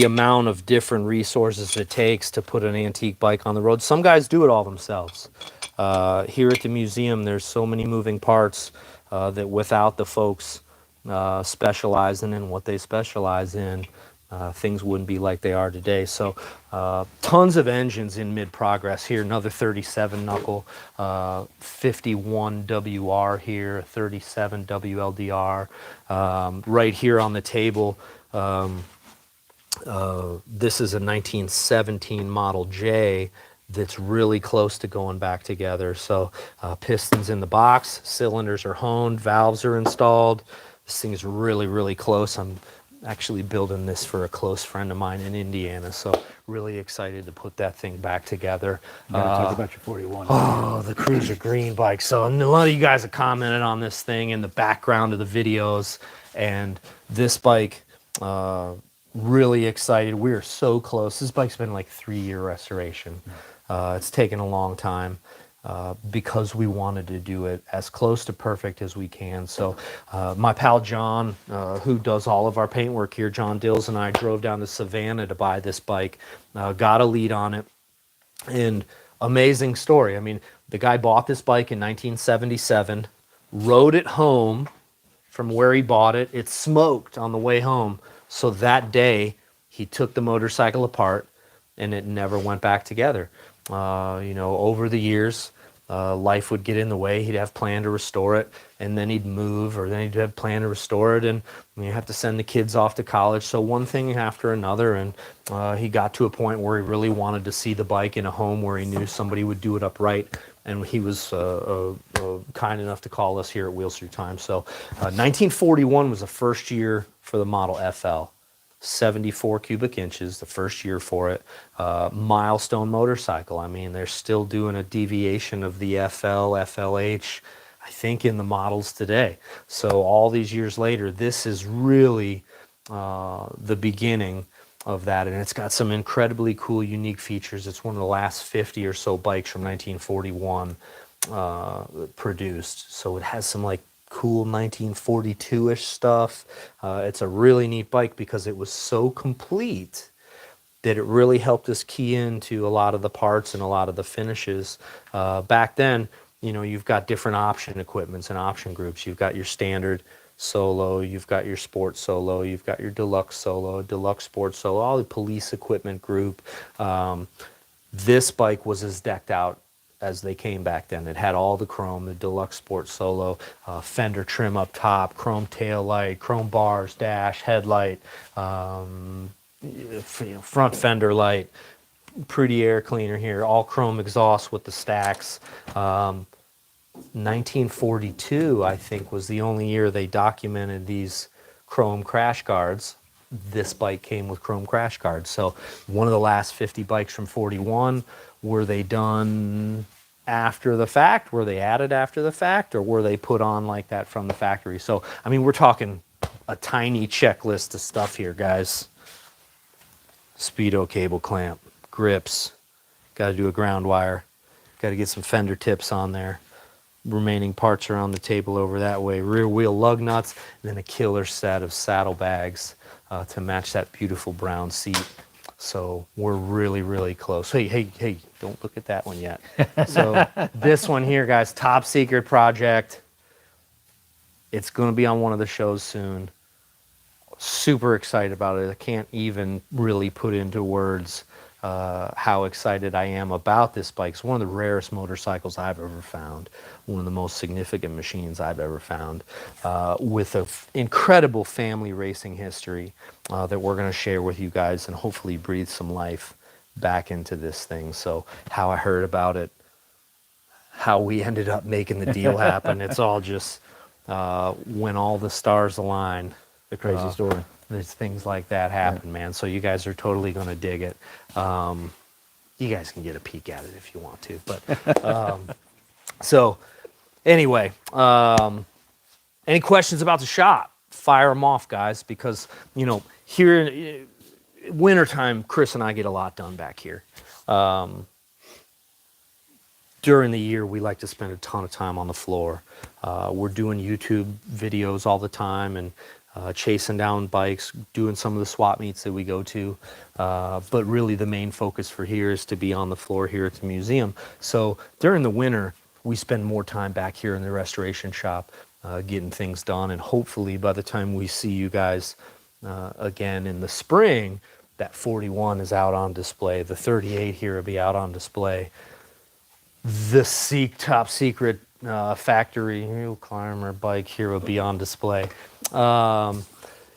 amount of different resources it takes to put an antique bike on the road. Some guys do it all themselves. Here at the museum, there's so many moving parts that without the folks specializing in what they specialize in, things wouldn't be like they are today. So tons of engines in mid-progress here. Another 37 knuckle, 51 WR here, 37 WLDR. Right here on the table, this is a 1917 Model J that's really close to going back together. So pistons in the box, cylinders are honed, valves are installed. This thing is really, really close. I'm actually building this for a close friend of mine in Indiana, so really excited to put that thing back together. Talk about your 41. Oh, the Cruiser Green bike. So a lot of you guys have commented on this thing in the background of the videos, and this bike, really excited. We're so close. This bike's been like 3-year restoration. It's taken a long time because we wanted to do it as close to perfect as we can. So my pal John, who does all of our paintwork here, John Dills, and I drove down to Savannah to buy this bike, got a lead on it, and amazing story. I mean, the guy bought this bike in 1977, rode it home from where he bought it. It smoked on the way home. So that day, he took the motorcycle apart, and it never went back together. Over the years, life would get in the way. He'd have planned to restore it, and then he'd move, or then he'd have planned to restore it, and you have to send the kids off to college. So one thing after another, and he got to a point where he really wanted to see the bike in a home where he knew somebody would do it upright. And he was kind enough to call us here at Wheels Through Time. So 1941 was the first year for the Model FL. 74 cubic inches, the first year for it. Milestone motorcycle. I mean, they're still doing a deviation of the FL, FLH, I think, in the models today. So all these years later, this is really the beginning of that, and it's got some incredibly cool, unique features. It's one of the last 50 or so bikes from 1941 produced. So it has some like cool 1942-ish stuff. It's a really neat bike because it was so complete that it really helped us key into a lot of the parts and a lot of the finishes. Back then, you've got different option equipments and option groups. You've got your standard Solo, you've got your Sport Solo, you've got your Deluxe Solo, Deluxe Sport Solo, all the police equipment group. This bike was as decked out as they came back then. It had all the chrome, the Deluxe Sport Solo, fender trim up top, chrome tail light, chrome bars, dash, headlight, front fender light, pretty air cleaner here, all chrome exhaust with the stacks. 1942, I think, was the only year they documented these chrome crash guards. This bike came with chrome crash guards. So one of the last 50 bikes from 41, were they done after the fact? Were they added after the fact? Or were they put on like that from the factory? So, I mean, we're talking a tiny checklist of stuff here, guys. Speedo cable clamp, grips, got to do a ground wire, got to get some fender tips on there. Remaining parts are on the table over that way. Rear wheel lug nuts, and then a killer set of saddlebags to match that beautiful brown seat. So we're really, really close. Hey, don't look at that one yet. So this one here, guys, top secret project. It's going to be on one of the shows soon. Super excited about it. I can't even really put into words how excited I am about this bike. It's one of the rarest motorcycles I've ever found. One of the most significant machines I've ever found, with an incredible family racing history that we're going to share with you guys and hopefully breathe some life back into this thing. So how I heard about it, how we ended up making the deal happen, it's all just when all the stars align. The crazy story. There's things like that happen, man. So you guys are totally going to dig it. You guys can get a peek at it if you want to. But so anyway, any questions about the shop? Fire them off, guys, because, here in wintertime, Chris and I get a lot done back here. During the year, we like to spend a ton of time on the floor. We're doing YouTube videos all the time and chasing down bikes, doing some of the swap meets that we go to. But really the main focus for here is to be on the floor here at the museum. So during the winter, we spend more time back here in the restoration shop getting things done. And hopefully by the time we see you guys again in the spring, that 41 is out on display. The 38 here will be out on display. The top secret factory climber bike here will be on display. And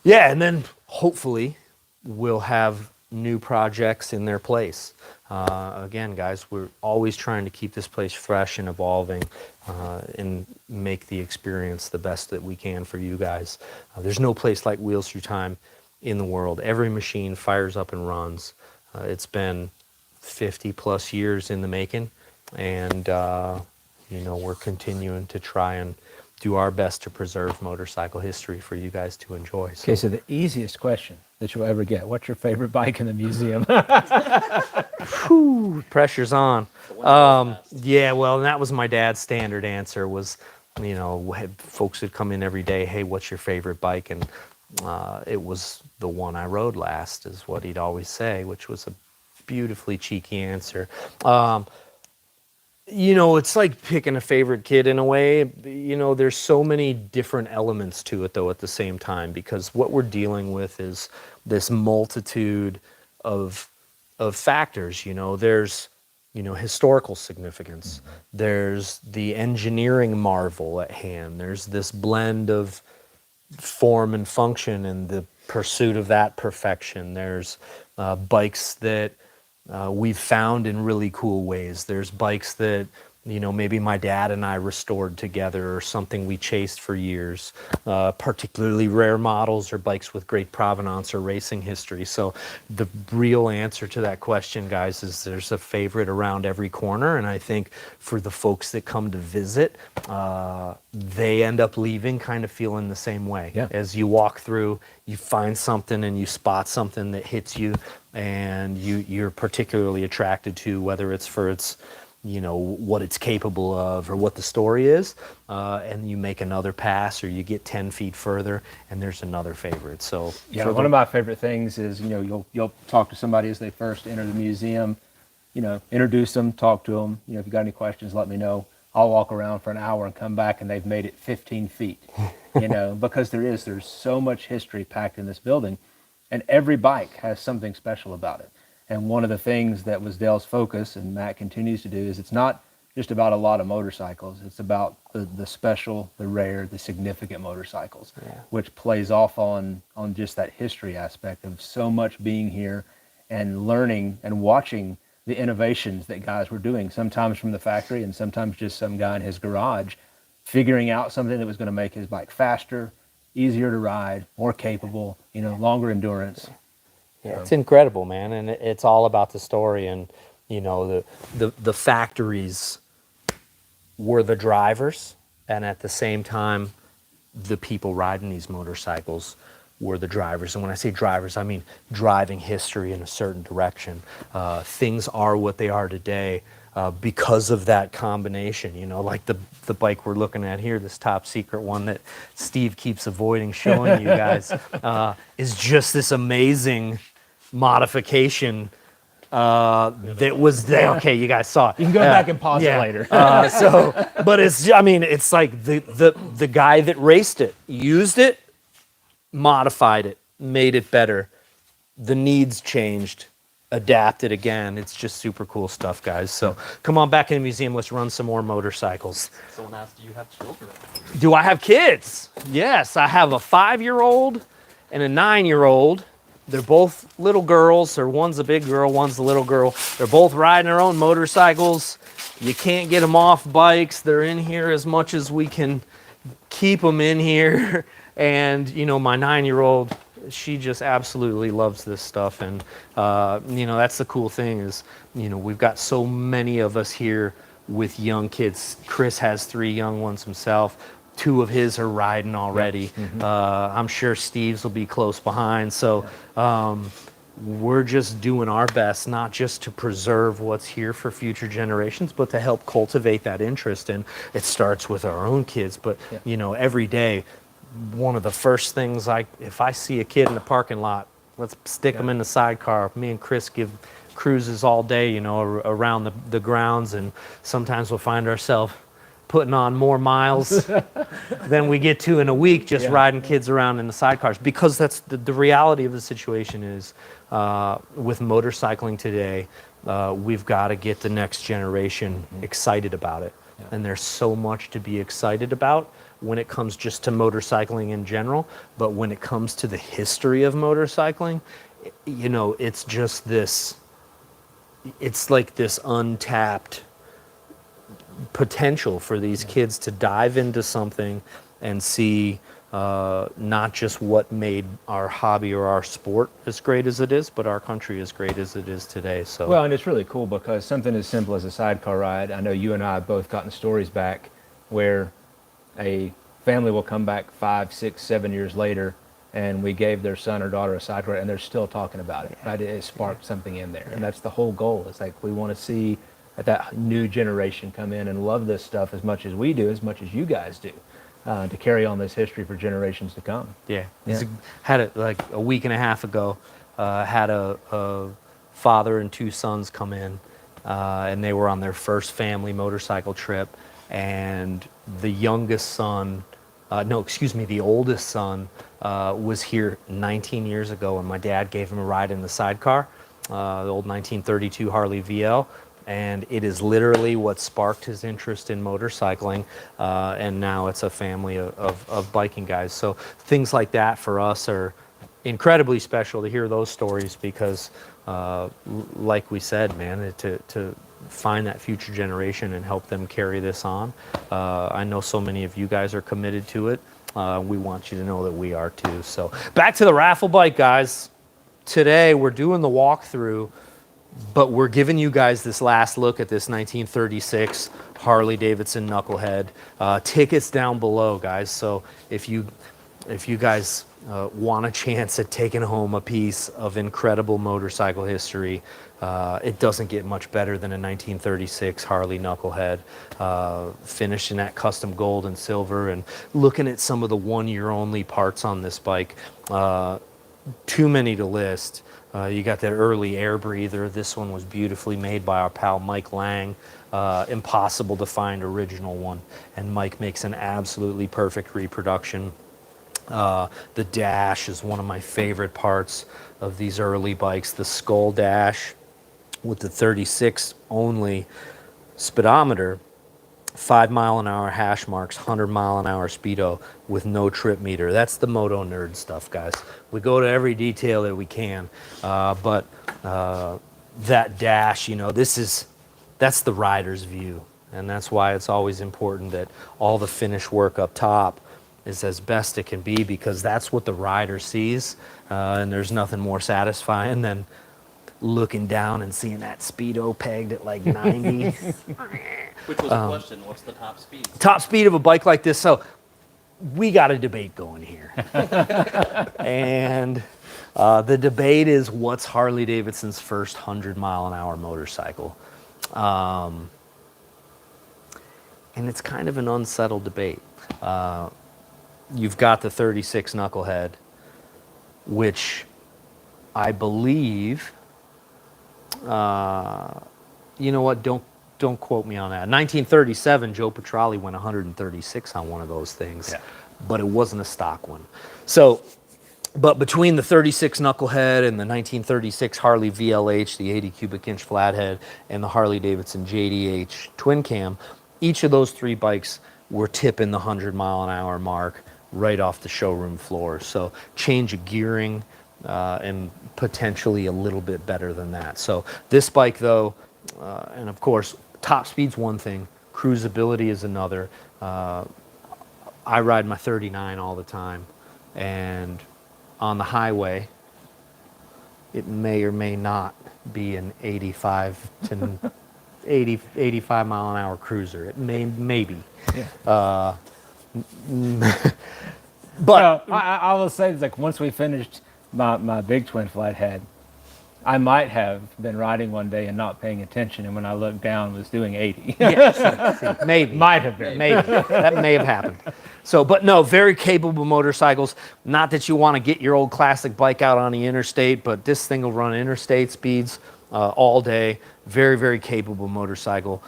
then hopefully we'll have new projects in their place. Again, guys, we're always trying to keep this place fresh and evolving and make the experience the best that we can for you guys. There's no place like Wheels Through Time in the world. Every machine fires up and runs. It's been 50 plus years in the making, and we're continuing to try and do our best to preserve motorcycle history for you guys to enjoy. Okay, so the easiest question that you'll ever get. What's your favorite bike in the museum? Whew, pressure's on. Yeah, well, and that was my dad's standard answer was, folks would come in every day, hey, what's your favorite bike? And it was the one I rode last is what he'd always say, which was a beautifully cheeky answer. It's like picking a favorite kid in a way. There's so many different elements to it, though, at the same time, because what we're dealing with is this multitude of factors. There's historical significance. There's the engineering marvel at hand. There's this blend of form and function and the pursuit of that perfection. There's bikes that we've found in really cool ways. There's bikes that, maybe my dad and I restored together or something we chased for years. Particularly rare models or bikes with great provenance or racing history. So the real answer to that question, guys, is there's a favorite around every corner. And I think for the folks that come to visit, they end up leaving kind of feeling the same way. Yeah. As you walk through, you find something and you spot something that hits you and you're particularly attracted to, whether it's for its what it's capable of or what the story is, and you make another pass or you get 10 feet further and there's another favorite. So yeah, one of my favorite things is, you'll talk to somebody as they first enter the museum, introduce them, talk to them. If you got any questions, let me know. I'll walk around for an hour and come back and they've made it 15 feet, because there's so much history packed in this building and every bike has something special about it. And one of the things that was Dale's focus, and Matt continues to do, is it's not just about a lot of motorcycles. It's about the special, the rare, the significant motorcycles, which plays off on just that history aspect of so much being here and learning and watching the innovations that guys were doing, sometimes from the factory and sometimes just some guy in his garage, figuring out something that was going to make his bike faster, easier to ride, more capable, longer endurance. Yeah, it's incredible, man, and it's all about the story. And the factories were the drivers, and at the same time, the people riding these motorcycles were the drivers. And when I say drivers, I mean driving history in a certain direction. Things are what they are today because of that combination. Like the bike we're looking at here, this top secret one that Steve keeps avoiding showing you guys, is just this amazing modification that was there. Okay, you guys saw it. You can go back and pause it later. But it's like the guy that raced it, used it, modified it, made it better. The needs changed, adapted again. It's just super cool stuff, guys. So come on back in the museum. Let's run some more motorcycles. Someone asked, do you have children? Do I have kids? Yes, I have a 5-year-old and a 9-year-old. They're both little girls, or one's a big girl, one's a little girl. They're both riding their own motorcycles. You can't get them off bikes. They're in here as much as we can keep them in here. And, my 9-year-old, she just absolutely loves this stuff. And, that's the cool thing is, we've got so many of us here with young kids. Chris has 3 young ones himself. 2 of his are riding already. I'm sure Steve's will be close behind. So we're just doing our best, not just to preserve what's here for future generations, but to help cultivate that interest. And it starts with our own kids. But, every day, one of the first things if I see a kid in the parking lot, let's stick them in the sidecar. Me and Chris give cruises all day, around the grounds. And sometimes we'll find ourselves putting on more miles than we get to in a week just riding kids around in the sidecars, because that's the reality of the situation is with motorcycling today, we've got to get the next generation excited about it. And there's so much to be excited about when it comes just to motorcycling in general, but when it comes to the history of motorcycling, it's just it's like this untapped potential for these kids to dive into something and see not just what made our hobby or our sport as great as it is, but our country as great as it is today. So well, and it's really cool because something as simple as a sidecar ride, I know you and I have both gotten stories back where a family will come back 5, 6, 7 years later and we gave their son or daughter a sidecar, and they're still talking about it. Right? It sparked something in there, and that's the whole goal. It's like we want to see that new generation come in and love this stuff as much as we do, as much as you guys do, to carry on this history for generations to come. Yeah. Had it like a week and a half ago. Had a father and two sons come in, and they were on their first family motorcycle trip, and the youngest son, the oldest son was here 19 years ago, and my dad gave him a ride in the sidecar, the old 1932 Harley VL, and it is literally what sparked his interest in motorcycling, and now it's a family of biking guys. So things like that for us are incredibly special to hear those stories because, like we said, man, to find that future generation and help them carry this on. I know so many of you guys are committed to it. We want you to know that we are too. So back to the raffle bike, guys. Today we're doing the walkthrough, but we're giving you guys this last look at this 1936 Harley-Davidson Knucklehead. Tickets down below, guys. So if you guys want a chance at taking home a piece of incredible motorcycle history, it doesn't get much better than a 1936 Harley Knucklehead, finished in that custom gold and silver, and looking at some of the one-year-only parts on this bike. Too many to list. You got that early air breather. This one was beautifully made by our pal Mike Lang. Impossible to find original one, and Mike makes an absolutely perfect reproduction. The dash is one of my favorite parts of these early bikes. The skull dash with the 36 only speedometer, 5 mile an hour hash marks, 100 mile an hour speedo with no trip meter. That's the moto nerd stuff, guys. We go to every detail that we can, but that dash, that's the rider's view, and that's why it's always important that all the finish work up top is as best it can be, because that's what the rider sees, and there's nothing more satisfying than looking down and seeing that speedo pegged at like 90. Which was the question, what's the top speed? Top speed of a bike like this. So we got a debate going here. And the debate is, what's Harley-Davidson's first 100-mile-an-hour motorcycle? And it's kind of an unsettled debate. You've got the 36 Knucklehead, which I believe, you know what, don't quote me on that. 1937, Joe Petrali went 136 on one of those things, but it wasn't a stock one. So, but between the 36 Knucklehead and the 1936 Harley VLH, the 80 cubic inch flathead, and the Harley-Davidson JDH twin cam, each of those three bikes were tipping the 100-mile-an-hour mark right off the showroom floor. So change of gearing and potentially a little bit better than that. So this bike, though, and of course, top speed's one thing, cruisability is another. I ride my 39 all the time, and on the highway, it may or may not be an 85 to 85 mile an hour cruiser. It maybe. Yeah. But I will say, it's like once we finished my big twin flathead, I might have been riding one day and not paying attention, and when I looked down, was doing 80. Yeah, maybe. Might have been. Maybe. That may have happened. So, but no, very capable motorcycles. Not that you want to get your old classic bike out on the interstate, but this thing will run interstate speeds all day. Very, very capable motorcycle.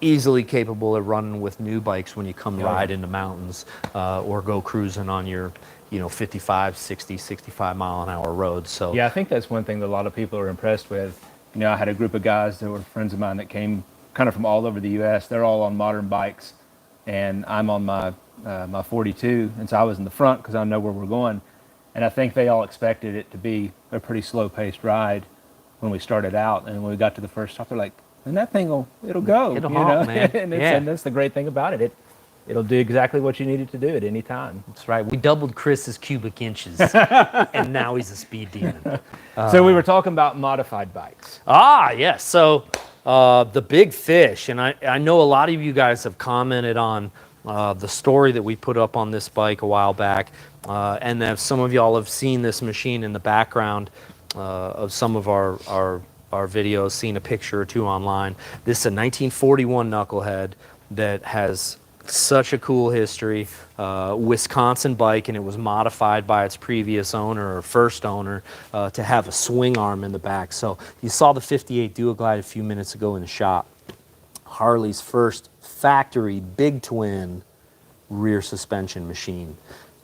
Easily capable of running with new bikes when you come ride in the mountains or go cruising on your 55, 60, 65 mile an hour roads. So yeah, I think that's one thing that a lot of people are impressed with. I had a group of guys that were friends of mine that came kind of from all over the U.S. They're all on modern bikes, and I'm on my 42, and so I was in the front because I know where we're going. And I think they all expected it to be a pretty slow-paced ride when we started out, and when we got to the first stop, they're like, "And that thing it'll go." It'll honk, man. And that's the great thing about it. It'll do exactly what you need it to do at any time. That's right. We doubled Chris's cubic inches, and now he's a speed demon. So we were talking about modified bikes. Yes. So the Big Fish, and I know a lot of you guys have commented on the story that we put up on this bike a while back, and then some of y'all have seen this machine in the background of some of our videos, seen a picture or two online. This is a 1941 Knucklehead that has such a cool history. Wisconsin bike, and it was modified by its previous owner or first owner to have a swing arm in the back. So you saw the 58 Duo Glide a few minutes ago in the shop. Harley's first factory big twin rear suspension machine.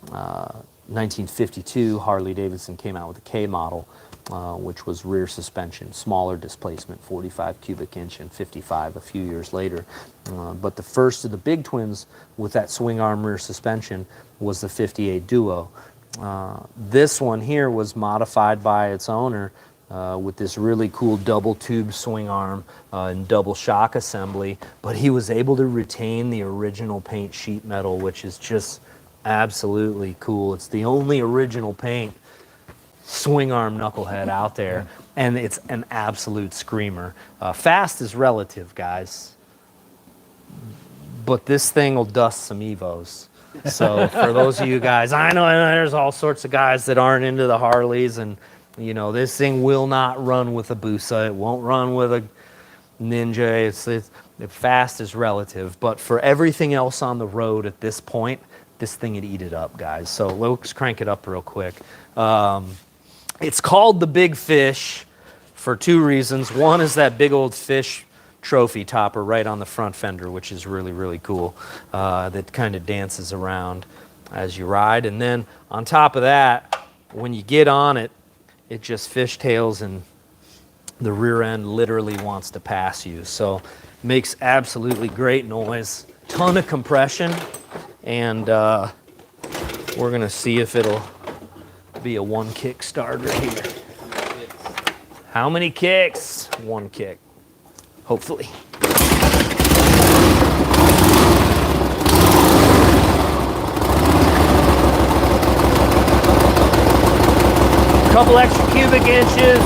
1952, Harley-Davidson came out with a K model, which was rear suspension, smaller displacement, 45 cubic inch and 55 a few years later. But the first of the big twins with that swing arm rear suspension was the 58 Duo. This one here was modified by its owner with this really cool double tube swing arm and double shock assembly, but he was able to retain the original paint sheet metal, which is just absolutely cool. It's the only original paint swing arm Knucklehead out there, and it's an absolute screamer. Fast is relative, guys, but this thing will dust some Evos. So for those of you guys, I know there's all sorts of guys that aren't into the Harleys, and you know, this thing will not run with a Busa. It won't run with a Ninja. The fast is relative, but for everything else on the road at this point, this thing would eat it up, guys. So let's crank it up real quick. It's called the Big Fish for two reasons. One is that big old fish trophy topper right on the front fender, which is really, really cool. That kind of dances around as you ride. And then on top of that, when you get on it, it just fishtails and the rear end literally wants to pass you. So makes absolutely great noise, ton of compression, and we're gonna see if it'll be a one kick starter here. How many kicks? One kick, hopefully. Couple extra cubic inches.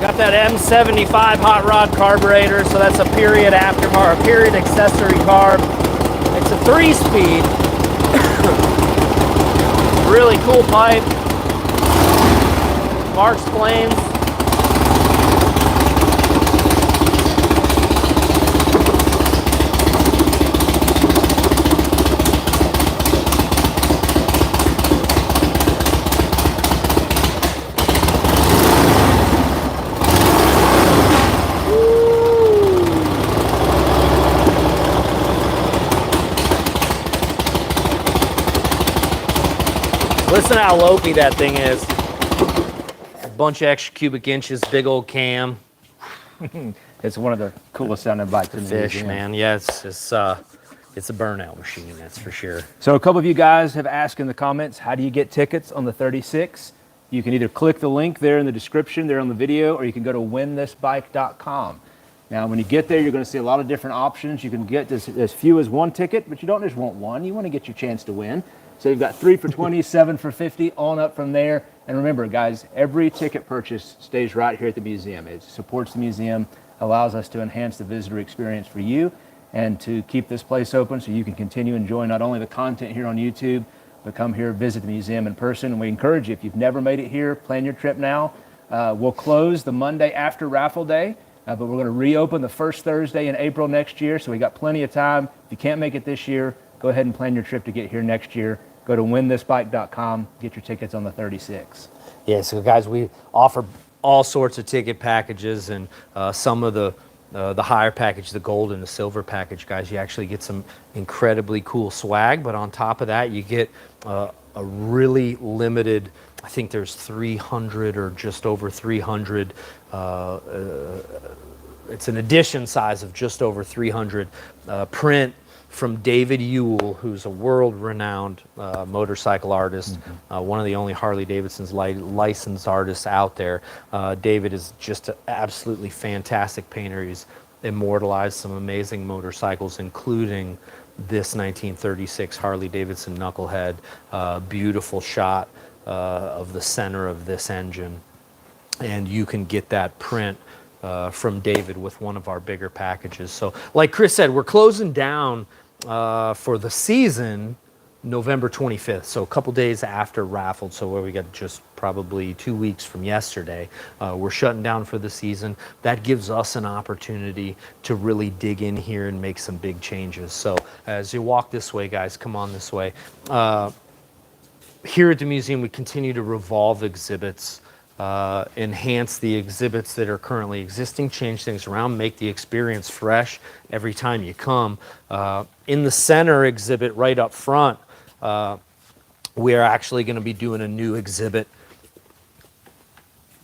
Got that M75 hot rod carburetor, so that's a period aftermarket, a period accessory carb. It's a 3-speed. Really cool pipe. Marks flames. Listen how lopey that thing is. A bunch of extra cubic inches, big old cam. It's one of the coolest sounding bikes in the Fish, museum. man. Yeah, it's a burnout machine, that's for sure. So a couple of you guys have asked in the comments, how do you get tickets on the 36? You can either click the link there in the description there on the video, or you can go to winthisbike.com. Now, when you get there, you're going to see a lot of different options. You can get as few as one ticket, but you don't just want one. You want to get your chance to win. So you've got 3 for 20, 7 for 50, on up from there. And remember, guys, every ticket purchase stays right here at the museum. It supports the museum, allows us to enhance the visitor experience for you, and to keep this place open so you can continue enjoying not only the content here on YouTube, but come here, visit the museum in person. And we encourage you, if you've never made it here, plan your trip now. We'll close the Monday after Raffle Day, but we're going to reopen the first Thursday in April next year. So we got plenty of time. If you can't make it this year, go ahead and plan your trip to get here next year. Go to winthisbike.com, get your tickets on the 36. Yeah, so guys, we offer all sorts of ticket packages, and some of the higher package, the gold and the silver package, guys, you actually get some incredibly cool swag, but on top of that, you get a really limited, I think there's 300 or just over 300, it's an edition size of just over 300 print from David Ewell, who's a world-renowned motorcycle artist, one of the only Harley-Davidson's licensed artists out there. David is just an absolutely fantastic painter. He's immortalized some amazing motorcycles, including this 1936 Harley-Davidson Knucklehead. Beautiful shot of the center of this engine. And you can get that print from David with one of our bigger packages. So like Chris said, we're closing down for the season November 25th, so a couple days after Raffle, so where we got just probably 2 weeks from yesterday. We're shutting down for the season. That gives us an opportunity to really dig in here and make some big changes. So as you walk this way, guys, come on this way. Here at the museum, we continue to revolve exhibits, enhance the exhibits that are currently existing, change things around, make the experience fresh every time you come. In the center exhibit right up front, we are actually going to be doing a new exhibit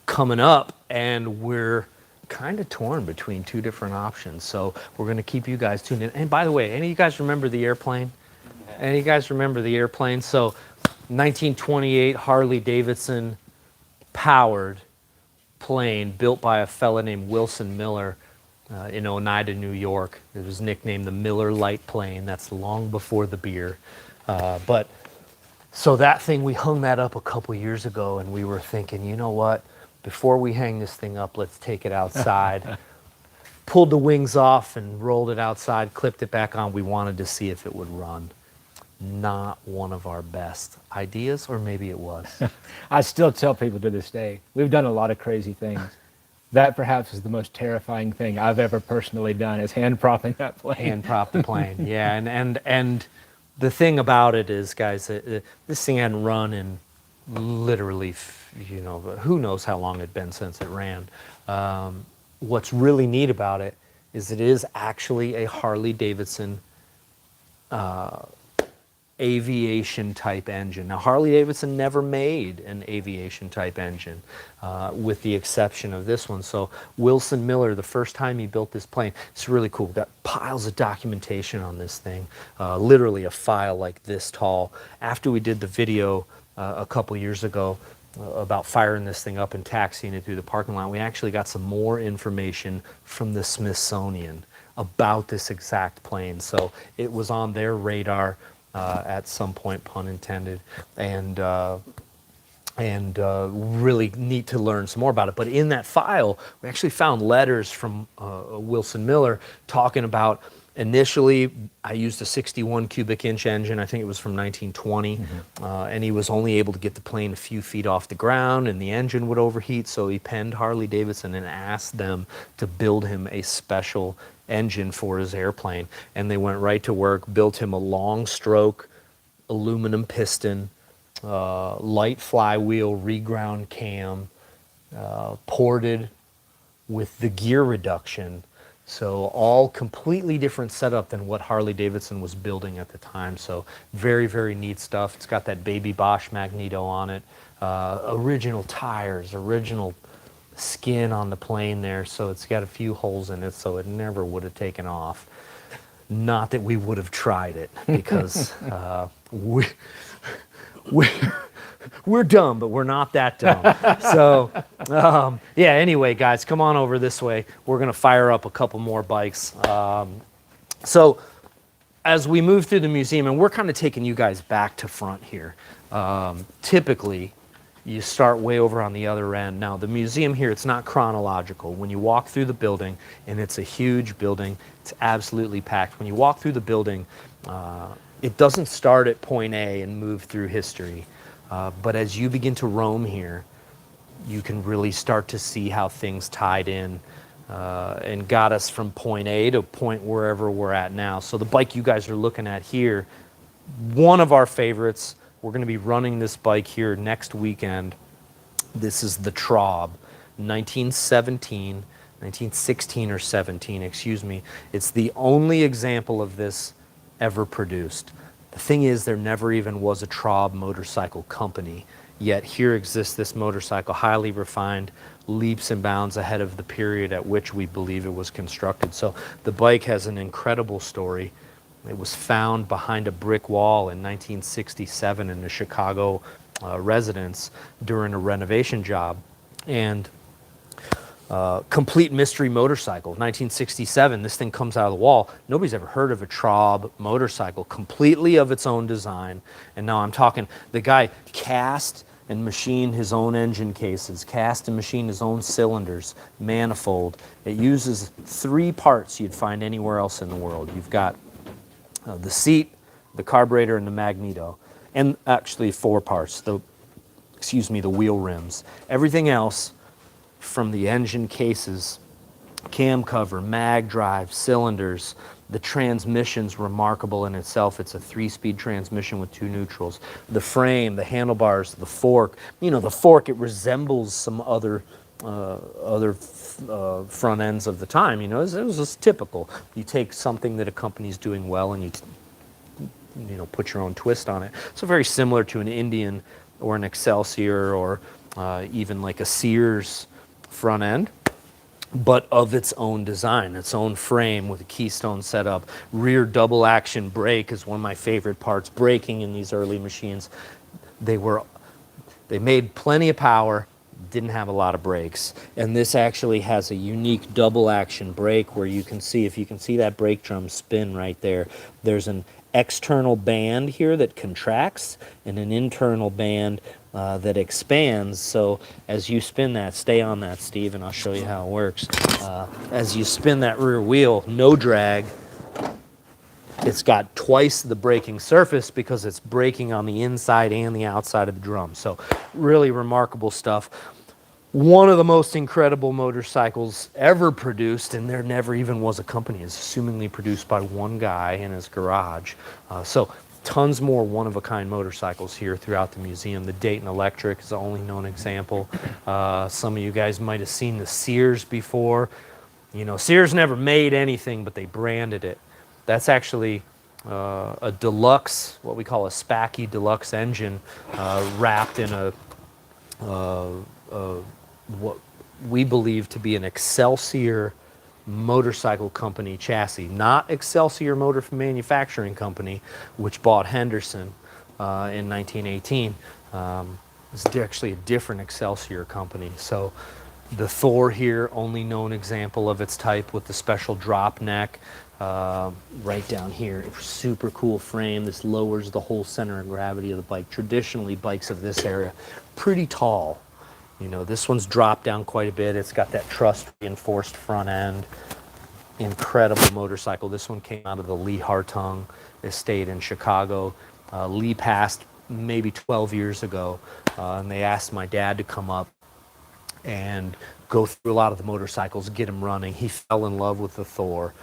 coming up, and we're kind of torn between two different options. So we're going to keep you guys tuned in. And by the way, any of you guys remember the airplane? Any of you guys remember the airplane? So 1928 Harley-Davidson powered plane built by a fella named Wilson Miller in Oneida, New York. It was nicknamed the Miller Light Plane. That's long before the beer. So that thing, we hung that up a couple years ago, and we were thinking, you know what? Before we hang this thing up, let's take it outside. Pulled the wings off and rolled it outside, clipped it back on. We wanted to see if it would run. Not one of our best ideas, or maybe it was. I still tell people to this day, we've done a lot of crazy things. That perhaps is the most terrifying thing I've ever personally done, is hand propping that plane. Hand prop the plane, yeah. And the thing about it is, guys, this thing hadn't run in literally, who knows how long it'd been since it ran. What's really neat about it is actually a Harley-Davidson aviation type engine. Now, Harley-Davidson never made an aviation type engine, with the exception of this one. So Wilson Miller, the first time he built this plane, it's really cool. We've got piles of documentation on this thing, literally a file like this tall. After we did the video a couple years ago about firing this thing up and taxiing it through the parking lot, we actually got some more information from the Smithsonian about this exact plane. So it was on their radar at some point, pun intended, and really neat to learn some more about it. But in that file, we actually found letters from Wilson Miller talking about, initially, I used a 61 cubic inch engine. I think it was from 1920, and he was only able to get the plane a few feet off the ground, and the engine would overheat, so he penned Harley-Davidson and asked them to build him a special engine for his airplane. And they went right to work, built him a long stroke aluminum piston, light flywheel, reground cam, ported with the gear reduction. So all completely different setup than what Harley-Davidson was building at the time. So very, very neat stuff. It's got that baby Bosch magneto on it, original tires, original skin on the plane there. So it's got a few holes in it, so it never would have taken off. Not that we would have tried it, because we're dumb, but we're not that dumb. So, yeah, anyway, guys, come on over this way. We're going to fire up a couple more bikes. So as we move through the museum, and we're kind of taking you guys back to front here, typically you start way over on the other end. Now, the museum here, it's not chronological. When you walk through the building, and it's a huge building, it's absolutely packed. When you walk through the building, it doesn't start at point A and move through history. But as you begin to roam here, you can really start to see how things tied in and got us from point A to point wherever we're at now. So the bike you guys are looking at here, one of our favorites. We're going to be running this bike here next weekend. This is the Trob, 1916 or 17, excuse me. It's the only example of this ever produced. The thing is, there never even was a Trob motorcycle company, yet here exists this motorcycle, highly refined, leaps and bounds ahead of the period at which we believe it was constructed. So the bike has an incredible story. It was found behind a brick wall in 1967 in a Chicago residence during a renovation job. And complete mystery motorcycle, 1967, this thing comes out of the wall. Nobody's ever heard of a Trob motorcycle, completely of its own design. And now I'm talking, the guy cast and machine his own engine cases, cast and machine his own cylinders, manifold. It uses 3 parts you'd find anywhere else in the world. You've got the seat, the carburetor, and the magneto. And actually 4 parts, the wheel rims. Everything else, from the engine cases, cam cover, mag drive, cylinders, the transmission's remarkable in itself. It's a 3-speed transmission with 2 neutrals. The frame, the handlebars, the fork. The fork, it resembles some other front ends of the time. It was just typical. You take something that a company's doing well and you put your own twist on it. So very similar to an Indian or an Excelsior or even like a Sears front end, but of its own design, its own frame with a keystone setup. Rear double action brake is one of my favorite parts. Braking in these early machines, they made plenty of power, didn't have a lot of brakes. And this actually has a unique double action brake where you can see, if you can see that brake drum spin right there, there's an external band here that contracts and an internal band that expands. So as you spin that, stay on that, Steve, and I'll show you how it works. As you spin that rear wheel, no drag. It's got twice the braking surface because it's braking on the inside and the outside of the drum. So really remarkable stuff. One of the most incredible motorcycles ever produced, and there never even was a company. It's assumingly produced by one guy in his garage. So tons more one-of-a-kind motorcycles here throughout the museum. The Dayton Electric is the only known example. Some of you guys might have seen the Sears before. Sears never made anything, but they branded it. That's actually a deluxe, what we call a Spacky deluxe engine, wrapped in what we believe to be an Excelsior motorcycle company chassis, not Excelsior Motor Manufacturing Company, which bought Henderson in 1918. It's actually a different Excelsior company. So the Thor here, only known example of its type with the special drop neck. Right down here, super cool frame. This lowers the whole center of gravity of the bike. Traditionally, bikes of this era, pretty tall. This one's dropped down quite a bit. It's got that truss reinforced front end. Incredible motorcycle. This one came out of the Lee Hartung estate in Chicago. Lee passed maybe 12 years ago, and they asked my dad to come up and go through a lot of the motorcycles, get him running. He fell in love with the Thor.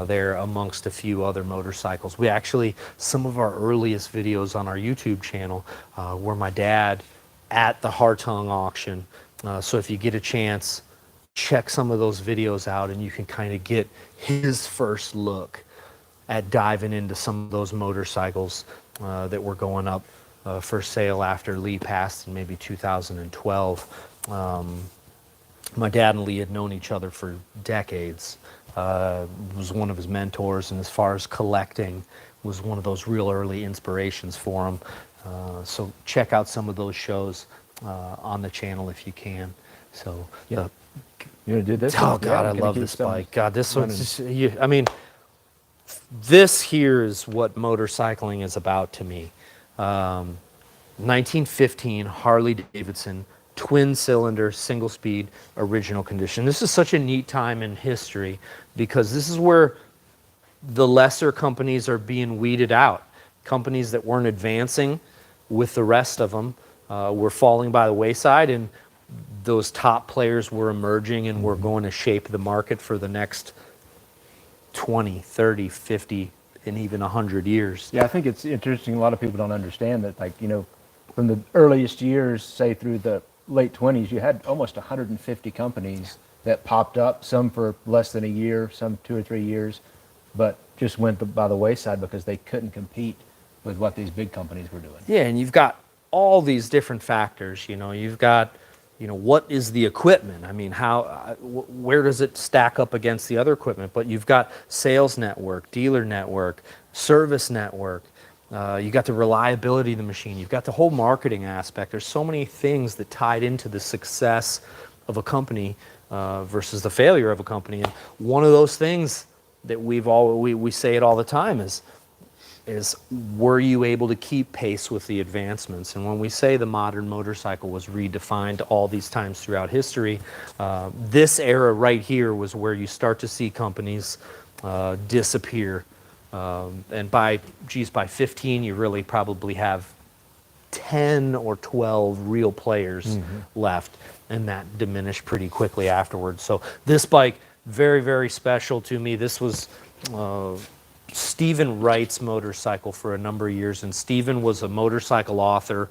There amongst a few other motorcycles. We actually, some of our earliest videos on our YouTube channel were my dad at the Hartung auction. So if you get a chance, check some of those videos out and you can kind of get his first look at diving into some of those motorcycles that were going up for sale after Lee passed in maybe 2012. My dad and Lee had known each other for decades. Was one of his mentors, and as far as collecting, was one of those real early inspirations for him. So check out some of those shows on the channel if you can. So yeah. You gonna do this? Oh God, I love this bike. God, this one's I mean, this here is what motorcycling is about to me. 1915 Harley-Davidson, twin cylinder, single speed, original condition. This is such a neat time in history because this is where the lesser companies are being weeded out. Companies that weren't advancing with the rest of them were falling by the wayside, and those top players were emerging and were going to shape the market for the next 20, 30, 50, and even 100 years. Yeah, I think it's interesting. A lot of people don't understand that, from the earliest years, say through the late 20s, you had almost 150 companies that popped up, some for less than a year, some 2 or 3 years, but just went by the wayside because they couldn't compete with what these big companies were doing. Yeah, and you've got all these different factors. You've got, what is the equipment? I mean, where does it stack up against the other equipment? But you've got sales network, dealer network, service network. You got the reliability of the machine. You've got the whole marketing aspect. There's so many things that tied into the success of a company versus the failure of a company. And one of those things that we say it all the time is is were you able to keep pace with the advancements? And when we say the modern motorcycle was redefined all these times throughout history, this era right here was where you start to see companies disappear. And by 15, you really probably have 10 or 12 real players left, and that diminished pretty quickly afterwards. So this bike, very, very special to me. This was Stephen Wright's motorcycle for a number of years, and Stephen was a motorcycle author,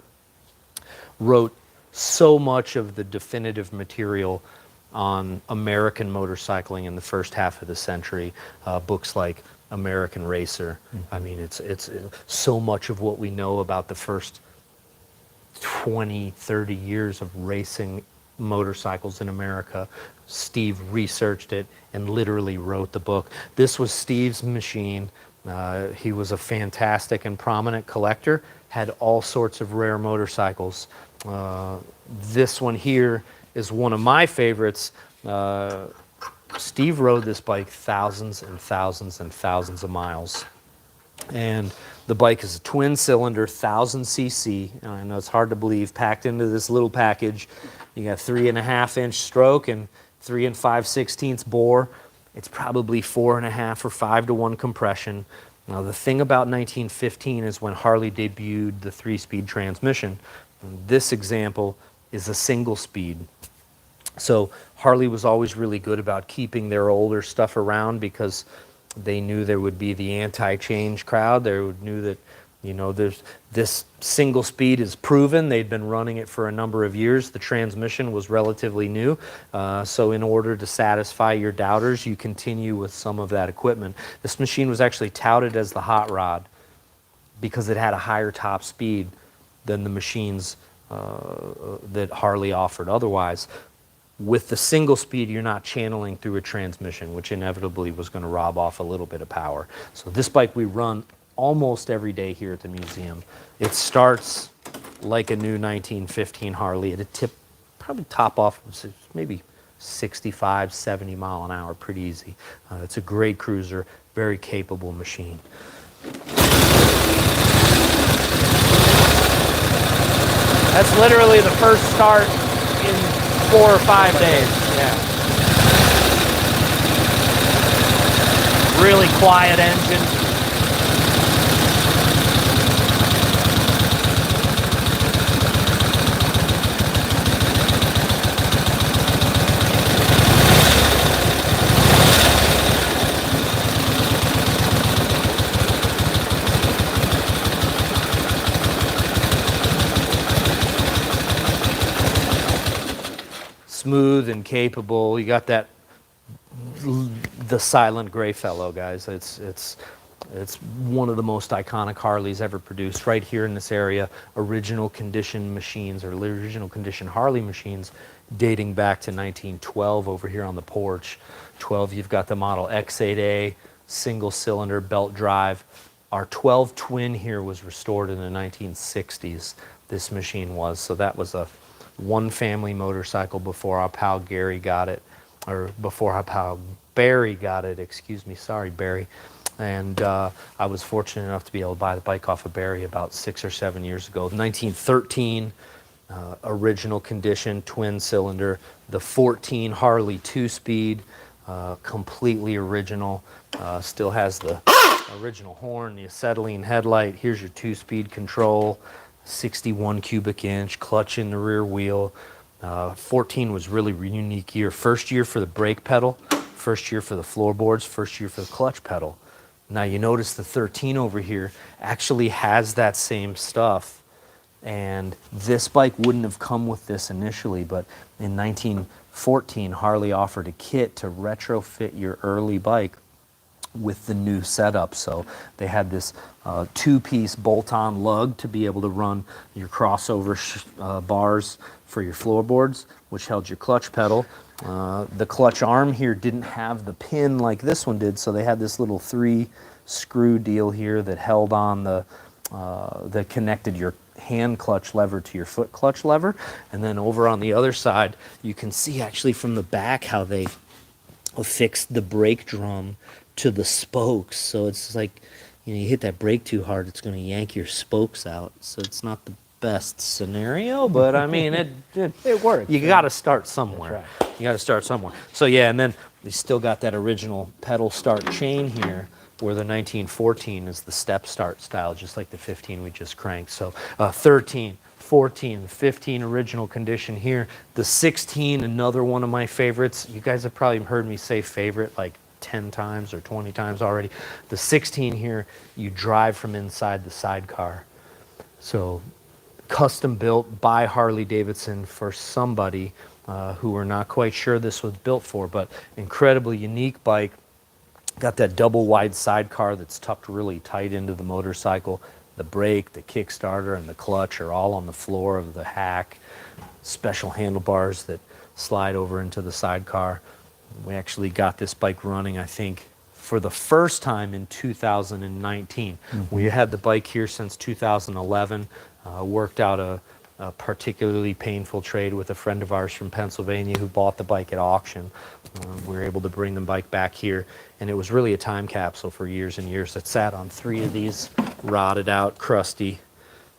wrote so much of the definitive material on American motorcycling in the first half of the century, books like American Racer. I mean, it's so much of what we know about the first 20, 30 years of racing motorcycles in America. Steve researched it and literally wrote the book. This was Steve's machine. He was a fantastic and prominent collector, had all sorts of rare motorcycles. This one here is one of my favorites. Steve rode this bike thousands and thousands and thousands of miles. And the bike is a twin cylinder, 1000cc. And I know it's hard to believe, packed into this little package. You got 3.5-inch stroke and 3 5/16 bore. It's probably 4.5 or 5-to-1 compression. Now the thing about 1915 is when Harley debuted the 3-speed transmission. This example is a single speed. So Harley was always really good about keeping their older stuff around because they knew there would be the anti-change crowd. They knew that, you know, this single speed is proven. They'd been running it for a number of years. The transmission was relatively new. So in order to satisfy your doubters, you continue with some of that equipment. This machine was actually touted as the hot rod because it had a higher top speed than the machines that Harley offered otherwise. With the single speed, you're not channeling through a transmission, which inevitably was going to rob off a little bit of power. So this bike we run almost every day here at the museum. It starts like a new 1915 Harley at a tip, probably top off maybe 65, 70 mile an hour, pretty easy. It's a great cruiser, very capable machine. That's literally the first start in 4 or 5 days. Yeah. Really quiet engine. Smooth and capable. You got that, the silent gray fellow, guys. It's one of the most iconic Harleys ever produced right here in this area. Original condition machines, or original condition Harley machines, dating back to 1912 over here on the porch. 12, you've got the Model X8A, single cylinder belt drive. Our 12 Twin here was restored in the 1960s. This machine was, so that was a one family motorcycle before our pal Gary got it, or before our pal Barry got it, excuse me, sorry Barry. And I was fortunate enough to be able to buy the bike off of Barry about 6 or 7 years ago. 1913, original condition, twin cylinder. The 14 Harley 2-speed, completely original. Still has the original horn, the acetylene headlight. Here's your 2-speed control. 61 cubic inch, clutch in the rear wheel. 14 was really a unique year. First year for the brake pedal, first year for the floorboards, first year for the clutch pedal. Now you notice the 13 over here actually has that same stuff, and this bike wouldn't have come with this initially, but in 1914 Harley offered a kit to retrofit your early bike with the new setup. So they had this 2-piece bolt-on lug to be able to run your crossover bars for your floorboards, which held your clutch pedal. The clutch arm here didn't have the pin like this one did, so they had this little 3-screw deal here that held on that connected your hand clutch lever to your foot clutch lever. And then over on the other side, you can see actually from the back how they affixed the brake drum to the spokes. So it's like, you hit that brake too hard, it's going to yank your spokes out. So it's not the best scenario, but I mean, It works. You got to start somewhere. That's You got to start somewhere. So yeah, and then we still got that original pedal start chain here, where the 1914 is the step start style, just like the 15 we just cranked. So 13, 14, 15 original condition here. The 16, another one of my favorites. You guys have probably heard me say favorite like 10 times or 20 times already. The 16 here, you drive from inside the sidecar. So custom built by Harley-Davidson for somebody who we're not quite sure this was built for, but incredibly unique bike. Got that double wide sidecar that's tucked really tight into the motorcycle. The brake, the Kickstarter, and the clutch are all on the floor of the hack. Special handlebars that slide over into the sidecar. We actually got this bike running, I think, for the first time in 2019. We had the bike here since 2011. Worked out a particularly painful trade with a friend of ours from Pennsylvania who bought the bike at auction. We were able to bring the bike back here, and it was really a time capsule for years and years. It sat on 3 of these rotted out, crusty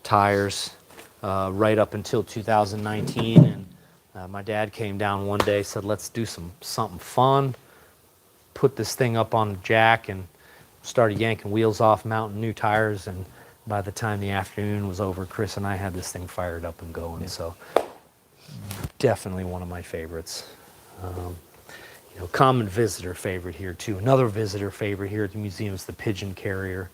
tires right up until 2019. And my dad came down one day, said, let's do something fun. Put this thing up on a jack and started yanking wheels off, mounting new tires, and by the time the afternoon was over, Chris and I had this thing fired up and going. So definitely one of my favorites. Common visitor favorite here too. Another visitor favorite here at the museum is the Pigeon Carrier,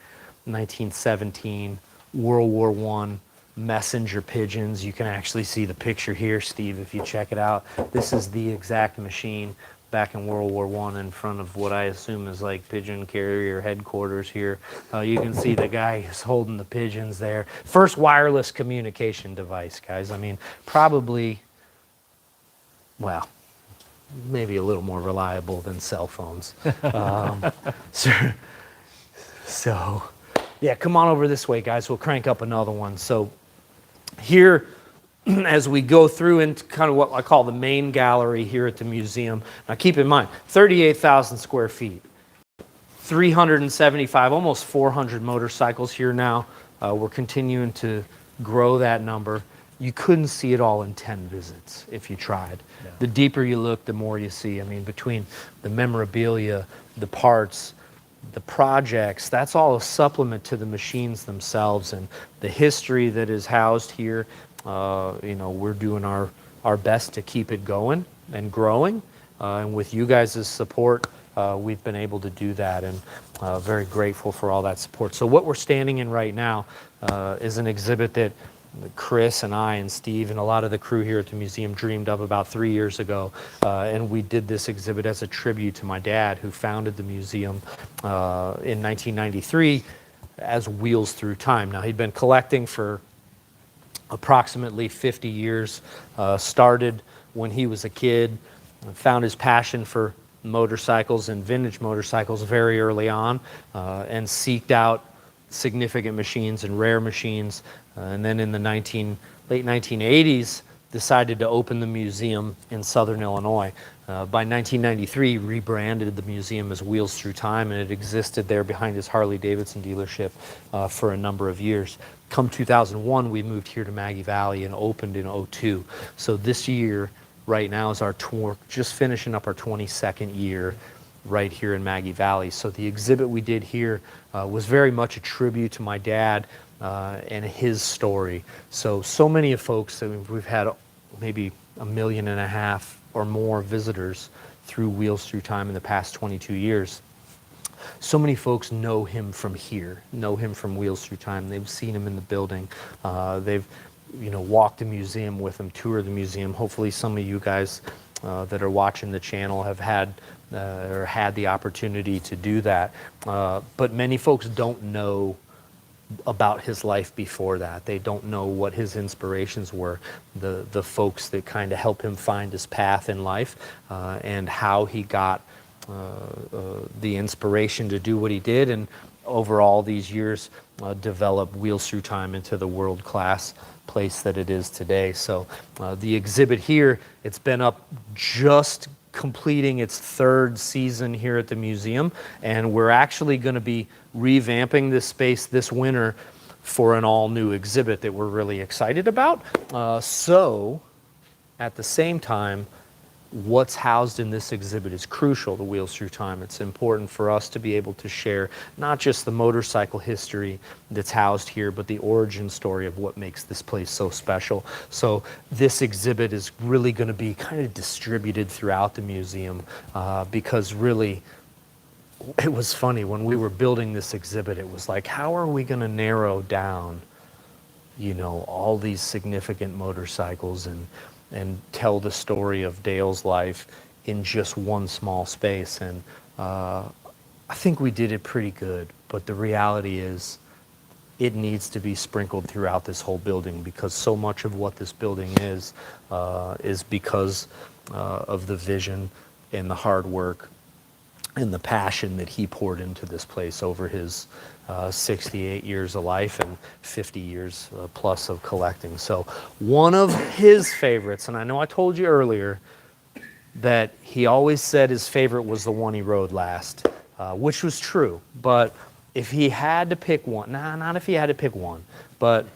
1917, World War I, messenger pigeons. You can actually see the picture here, Steve, if you check it out. This is the exact machine back in World War I in front of what I assume is like Pigeon Carrier headquarters here. You can see the guy who's holding the pigeons there. First wireless communication device, guys. I mean, probably, well, maybe a little more reliable than cell phones. So, yeah, come on over this way, guys. We'll crank up another one. So here, as we go through into kind of what I call the main gallery here at the museum. Now keep in mind, 38,000 square feet, 375, almost 400 motorcycles here now. We're continuing to grow that number. You couldn't see it all in 10 visits if you tried. Yeah. The deeper you look, the more you see. I mean, between the memorabilia, the parts, the projects, that's all a supplement to the machines themselves, and the history that is housed here. We're doing our best to keep it going and growing. And with you guys' support, we've been able to do that, and very grateful for all that support. So what we're standing in right now is an exhibit that Chris and I and Steve and a lot of the crew here at the museum dreamed of about 3 years ago. And we did this exhibit as a tribute to my dad, who founded the museum in 1993 as Wheels Through Time. Now, he'd been collecting for approximately 50 years, started when he was a kid, found his passion for motorcycles and vintage motorcycles very early on, and seeked out significant machines and rare machines, and then in the late 1980s decided to open the museum in Southern Illinois. By 1993, rebranded the museum as Wheels Through Time, and it existed there behind his Harley-Davidson dealership for a number of years. Come 2001, we moved here to Maggie Valley and opened in 2002. So this year, right now, is just finishing up our 22nd year right here in Maggie Valley. So the exhibit we did here was very much a tribute to my dad and his story. So many of folks, we've had maybe 1.5 million or more visitors through Wheels Through Time in the past 22 years. So many folks know him from here, know him from Wheels Through Time. They've seen him in the building. They've walked the museum with him, toured the museum. Hopefully some of you guys that are watching the channel have had the opportunity to do that. But many folks don't know about his life before that. They don't know what his inspirations were, the folks that kind of help him find his path in life, and how he got the inspiration to do what he did, and over all these years develop Wheels Through Time into the world-class place that it is today. So the exhibit here, it's been up just completing its 3rd season here at the museum, and we're actually going to be revamping this space this winter for an all-new exhibit that we're really excited about. So, at the same time, what's housed in this exhibit is crucial to Wheels Through Time. It's important for us to be able to share not just the motorcycle history that's housed here, but the origin story of what makes this place so special. So this exhibit is really going to be kind of distributed throughout the museum because really, it was funny when we were building this exhibit, it was like, how are we going to narrow down, you know, all these significant motorcycles and tell the story of Dale's life in just one small space. And I think we did it pretty good, but the reality is it needs to be sprinkled throughout this whole building, because so much of what this building is because of the vision and the hard work and the passion that he poured into this place over his 68 years of life and 50 years plus of collecting. So one of his favorites, and I know I told you earlier that he always said his favorite was the one he rode last, which was true. But if he had to pick one, not if he had to pick one, but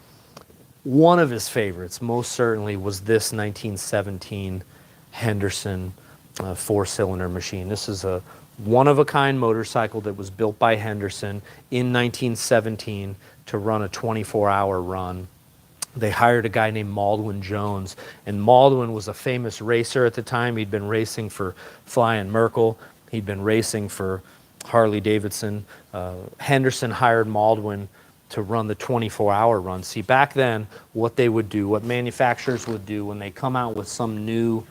one of his favorites most certainly was this 1917 Henderson 4-cylinder machine. This is a one-of-a-kind motorcycle that was built by Henderson in 1917 to run a 24-hour run. They hired a guy named Maldwin Jones, and Maldwin was a famous racer at the time. He'd been racing for Flying Merkel. He'd been racing for Harley-Davidson. Henderson hired Maldwin to run the 24-hour run. See, back then, what they would do, what manufacturers would do when they come out with some new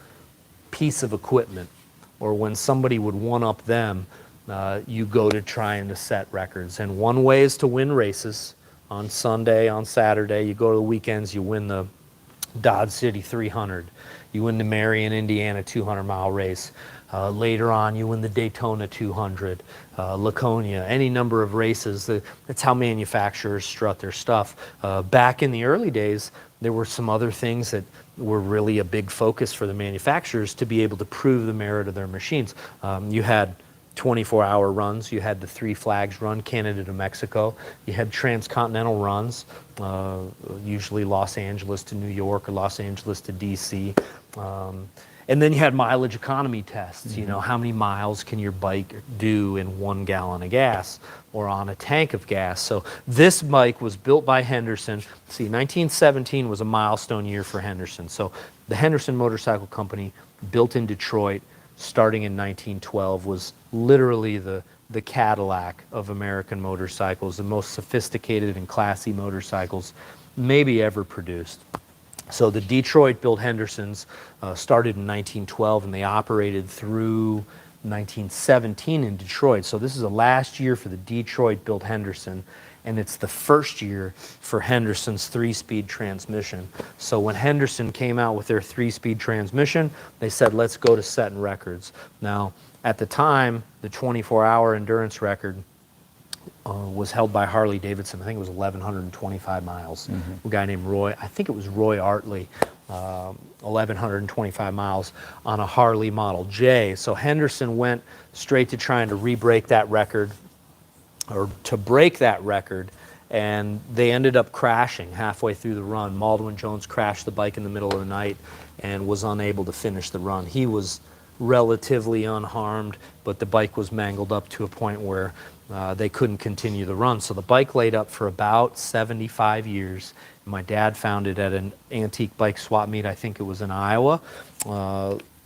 piece of equipment, or when somebody would one-up them, you go to trying to set records. And one way is to win races on Sunday, on Saturday. You go to the weekends, you win the Dodge City 300. You win the Marion, Indiana 200-mile race. Later on, you win the Daytona 200, Laconia, any number of races. That's how manufacturers strut their stuff. Back in the early days, there were some other things that were really a big focus for the manufacturers to be able to prove the merit of their machines. You had 24-hour runs. You had the 3 Flags run, Canada to Mexico. You had transcontinental runs, usually Los Angeles to New York or Los Angeles to DC. And then you had mileage economy tests. You know, how many miles can your bike do in 1 gallon of gas or on a tank of gas? So this bike was built by Henderson. See, 1917 was a milestone year for Henderson. So the Henderson Motorcycle Company, built in Detroit, starting in 1912, was literally the Cadillac of American motorcycles, the most sophisticated and classy motorcycles maybe ever produced. So the Detroit-built Hendersons started in 1912, and they operated through 1917 in Detroit. So this is the last year for the Detroit-built Henderson, and it's the first year for Henderson's 3-speed transmission. So when Henderson came out with their 3-speed transmission, they said, let's go to setting records. Now, at the time, the 24-hour endurance record was held by Harley-Davidson. I think it was 1,125 miles. A guy named Roy, I think it was Roy Artley, 1,125 miles on a Harley Model J. So Henderson went straight to trying to re-break that record, or to break that record, and they ended up crashing halfway through the run. Maldwin Jones crashed the bike in the middle of the night and was unable to finish the run. He was relatively unharmed, but the bike was mangled up to a point where they couldn't continue the run. So the bike laid up for about 75 years. My dad found it at an antique bike swap meet, I think it was in Iowa,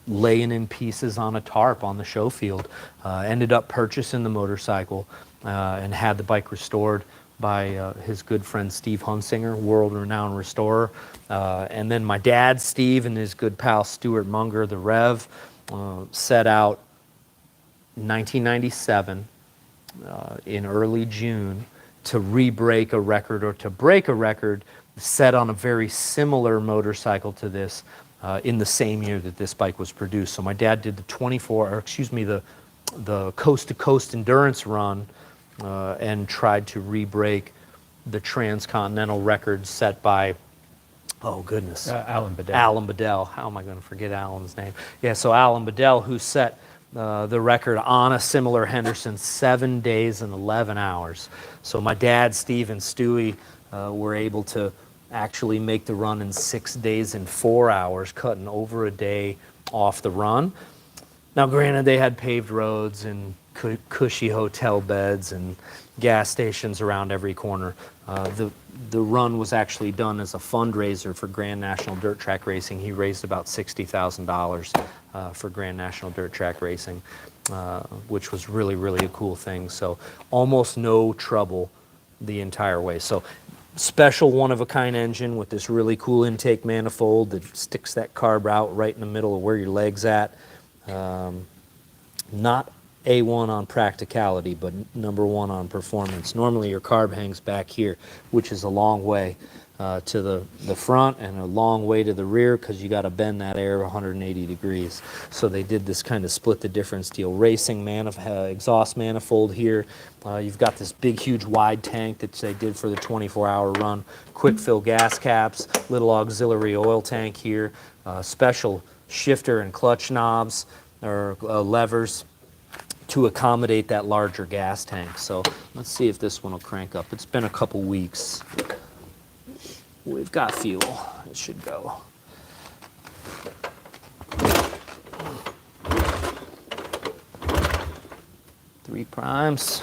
laying in pieces on a tarp on the show field. Ended up purchasing the motorcycle and had the bike restored by his good friend Steve Hunsinger, world-renowned restorer. And then my dad, Steve, and his good pal Stuart Munger, the Rev, set out in 1997 in early June to re-break a record, or to break a record set on a very similar motorcycle to this in the same year that this bike was produced. So my dad did the the coast-to-coast endurance run and tried to re-break the transcontinental record set by Oh, goodness. Alan Bedell. Alan Bedell. How am I going to forget Alan's name? Yeah, so Alan Bedell, who set the record on a similar Henderson, 7 days and 11 hours. So my dad, Steve, and Stewie were able to actually make the run in 6 days and 4 hours, cutting over a day off the run. Now, granted, they had paved roads and cushy hotel beds and gas stations around every corner. The run was actually done as a fundraiser for Grand National Dirt Track Racing. He raised about $60,000 for Grand National Dirt Track Racing, which was really, really a cool thing. So almost no trouble the entire way. So special one-of-a-kind engine with this really cool intake manifold that sticks that carb out right in the middle of where your leg's at. Not A1 on practicality, but number one on performance. Normally your carb hangs back here, which is a long way to the front and a long way to the rear because you got to bend that air 180 degrees. So they did this kind of split the difference deal. Racing exhaust manifold here. You've got this big, huge, wide tank that they did for the 24-hour run. Quick fill gas caps, little auxiliary oil tank here, special shifter and clutch knobs or levers to accommodate that larger gas tank. So let's see if this one will crank up. It's been a couple weeks. We've got fuel. It should go. Three primes.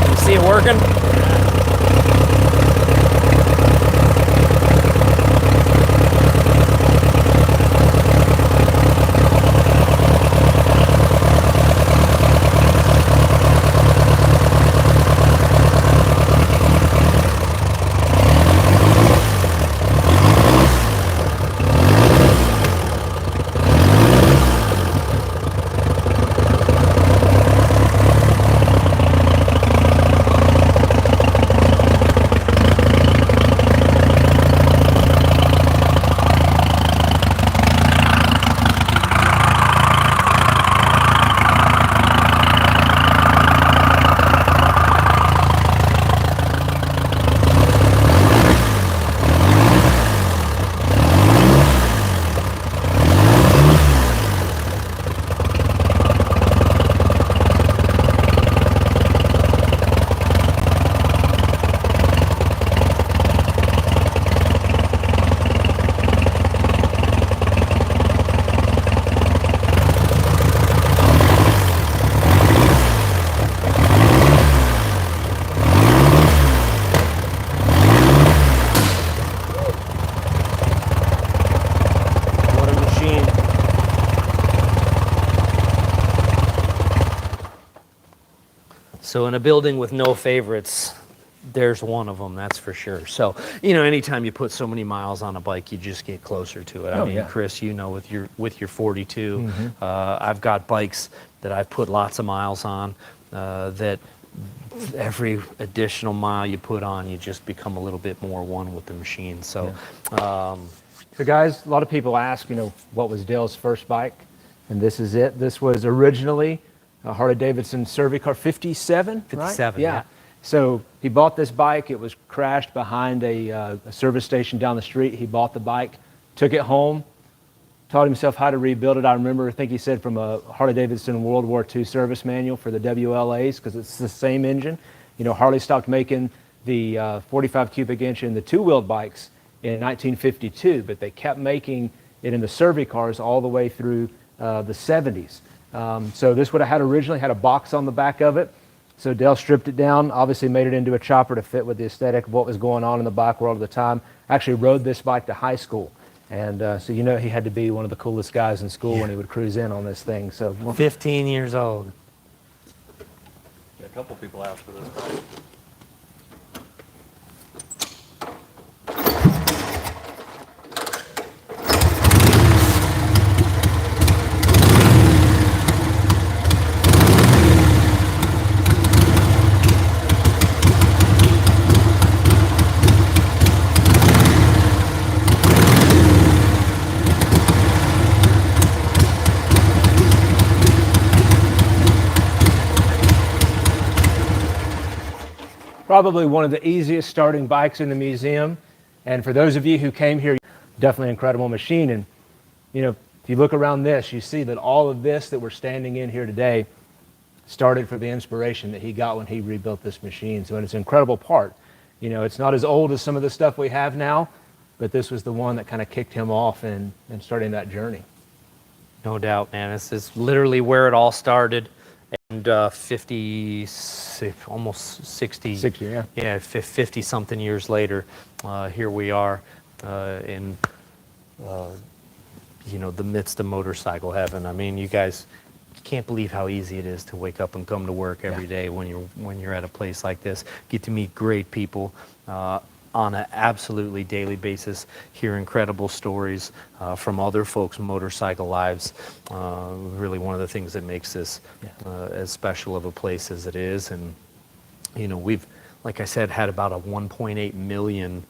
You see it working? So in a building with no favorites, there's one of them, that's for sure. So, you know, anytime you put so many miles on a bike, you just get closer to it. I mean, yeah. Chris, you know, with your 42, I've got bikes that I've put lots of miles on that every additional mile you put on, you just become a little bit more one with the machine. So, So guys, a lot of people ask, you know, what was Dale's first bike? And this is it. This was originally a Harley-Davidson Survey car, 57, 57, right? yeah. So he bought this bike. It was crashed behind a service station down the street. He bought the bike, took it home, taught himself how to rebuild it. I think he said from a Harley-Davidson World War II service manual for the WLAs, because it's the same engine. You know, Harley stopped making the 45 cubic inch and the two-wheeled bikes in 1952, but they kept making it in the Survey cars all the way through the 70s. So this would have had originally had a box on the back of it. So Dale stripped it down, obviously made it into a chopper to fit with the aesthetic of what was going on in the bike world at the time. Actually rode this bike to high school. And so you know he had to be one of the coolest guys in school when he would cruise in on this thing. So 15 years old. Yeah, a couple people asked for this bike. probably one of the easiest starting bikes in the museum. And for those of you who came here, definitely an incredible machine. And you know, if you look around this, you see that all of this that we're standing in here today started for the inspiration that he got when he rebuilt this machine. So it's an incredible part. You know, it's not as old as some of the stuff we have now, but this was the one that kind of kicked him off and starting that journey. No doubt, man. This is literally where it all started. And 50, almost 60, 60, yeah. Yeah, 50 something years later, here we are in, you know, the midst of motorcycle heaven. I mean, you guys can't believe how easy it is to wake up and come to work every day when you're at a place like this. Get to meet great people on an absolutely daily basis, hear incredible stories from other folks' motorcycle lives. Really one of the things that makes this as special of a place as it is. And, you know, we've, like I said, had about a 1.8 million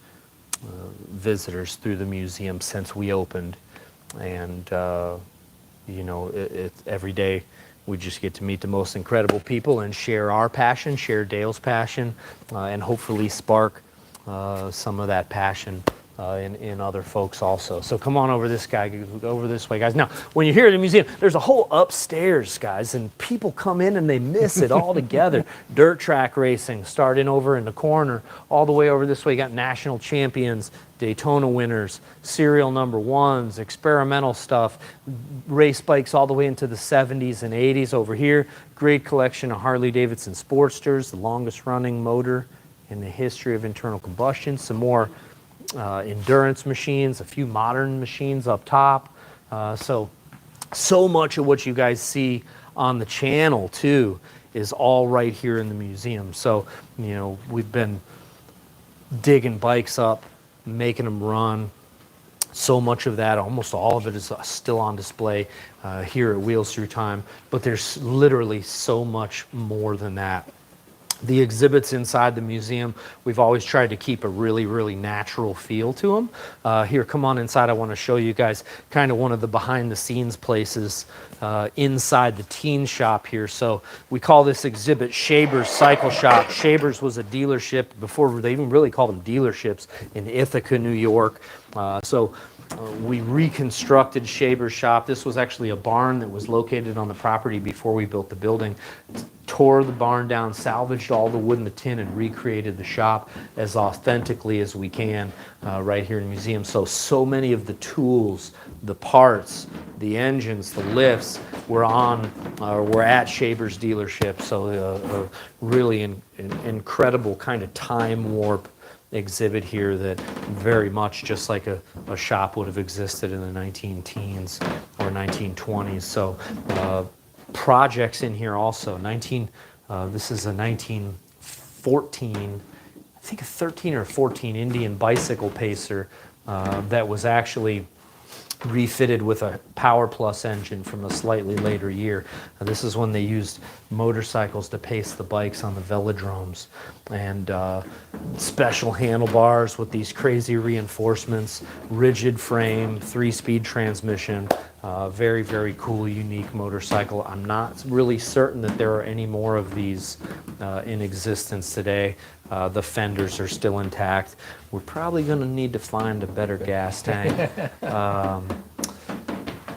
visitors through the museum since we opened. And, you know, every day we just get to meet the most incredible people and share our passion, share Dale's passion, and hopefully spark some of that passion in other folks also. So come on over this way, guys. Now, when you're here at the museum, there's a whole upstairs, guys, and people come in and they miss it all together. Dirt track racing, starting over in the corner, all the way over this way. You got national champions, Daytona winners, serial number ones, experimental stuff, race bikes all the way into the 70s and 80s over here. Great collection of Harley-Davidson Sportsters, the longest running motor in the history of internal combustion. Some more endurance machines, a few modern machines up top. So much of what you guys see on the channel too is all right here in the museum. So, you know, we've been digging bikes up, making them run. So much of that, almost all of it, is still on display here at Wheels Through Time. But there's literally so much more than that. The exhibits inside the museum, we've always tried to keep a really, really natural feel to them. Here, come on inside. I want to show you guys kind of one of the behind-the-scenes places inside the teen shop here. So we call this exhibit Shaber's Cycle Shop. Shaber's was a dealership before they even really called them dealerships in Ithaca, New York. We reconstructed Shaber's shop. This was actually a barn that was located on the property before we built the building. Tore the barn down, salvaged all the wood and the tin, and recreated the shop as authentically as we can right here in the museum. So many of the tools, the parts, the engines, the lifts were at Shaber's dealership. So really an incredible kind of time warp exhibit here that very much just like a shop would have existed in the 19-teens or 1920s. So projects in here also. This is a 1914, I think a 13 or 14 Indian bicycle pacer that was actually refitted with a Power Plus engine from a slightly later year. This is when they used motorcycles to pace the bikes on the velodromes, and special handlebars with these crazy reinforcements, rigid frame, 3-speed transmission. Very, very cool, unique motorcycle. I'm not really certain that there are any more of these in existence today. The fenders are still intact. We're probably going to need to find a better gas tank.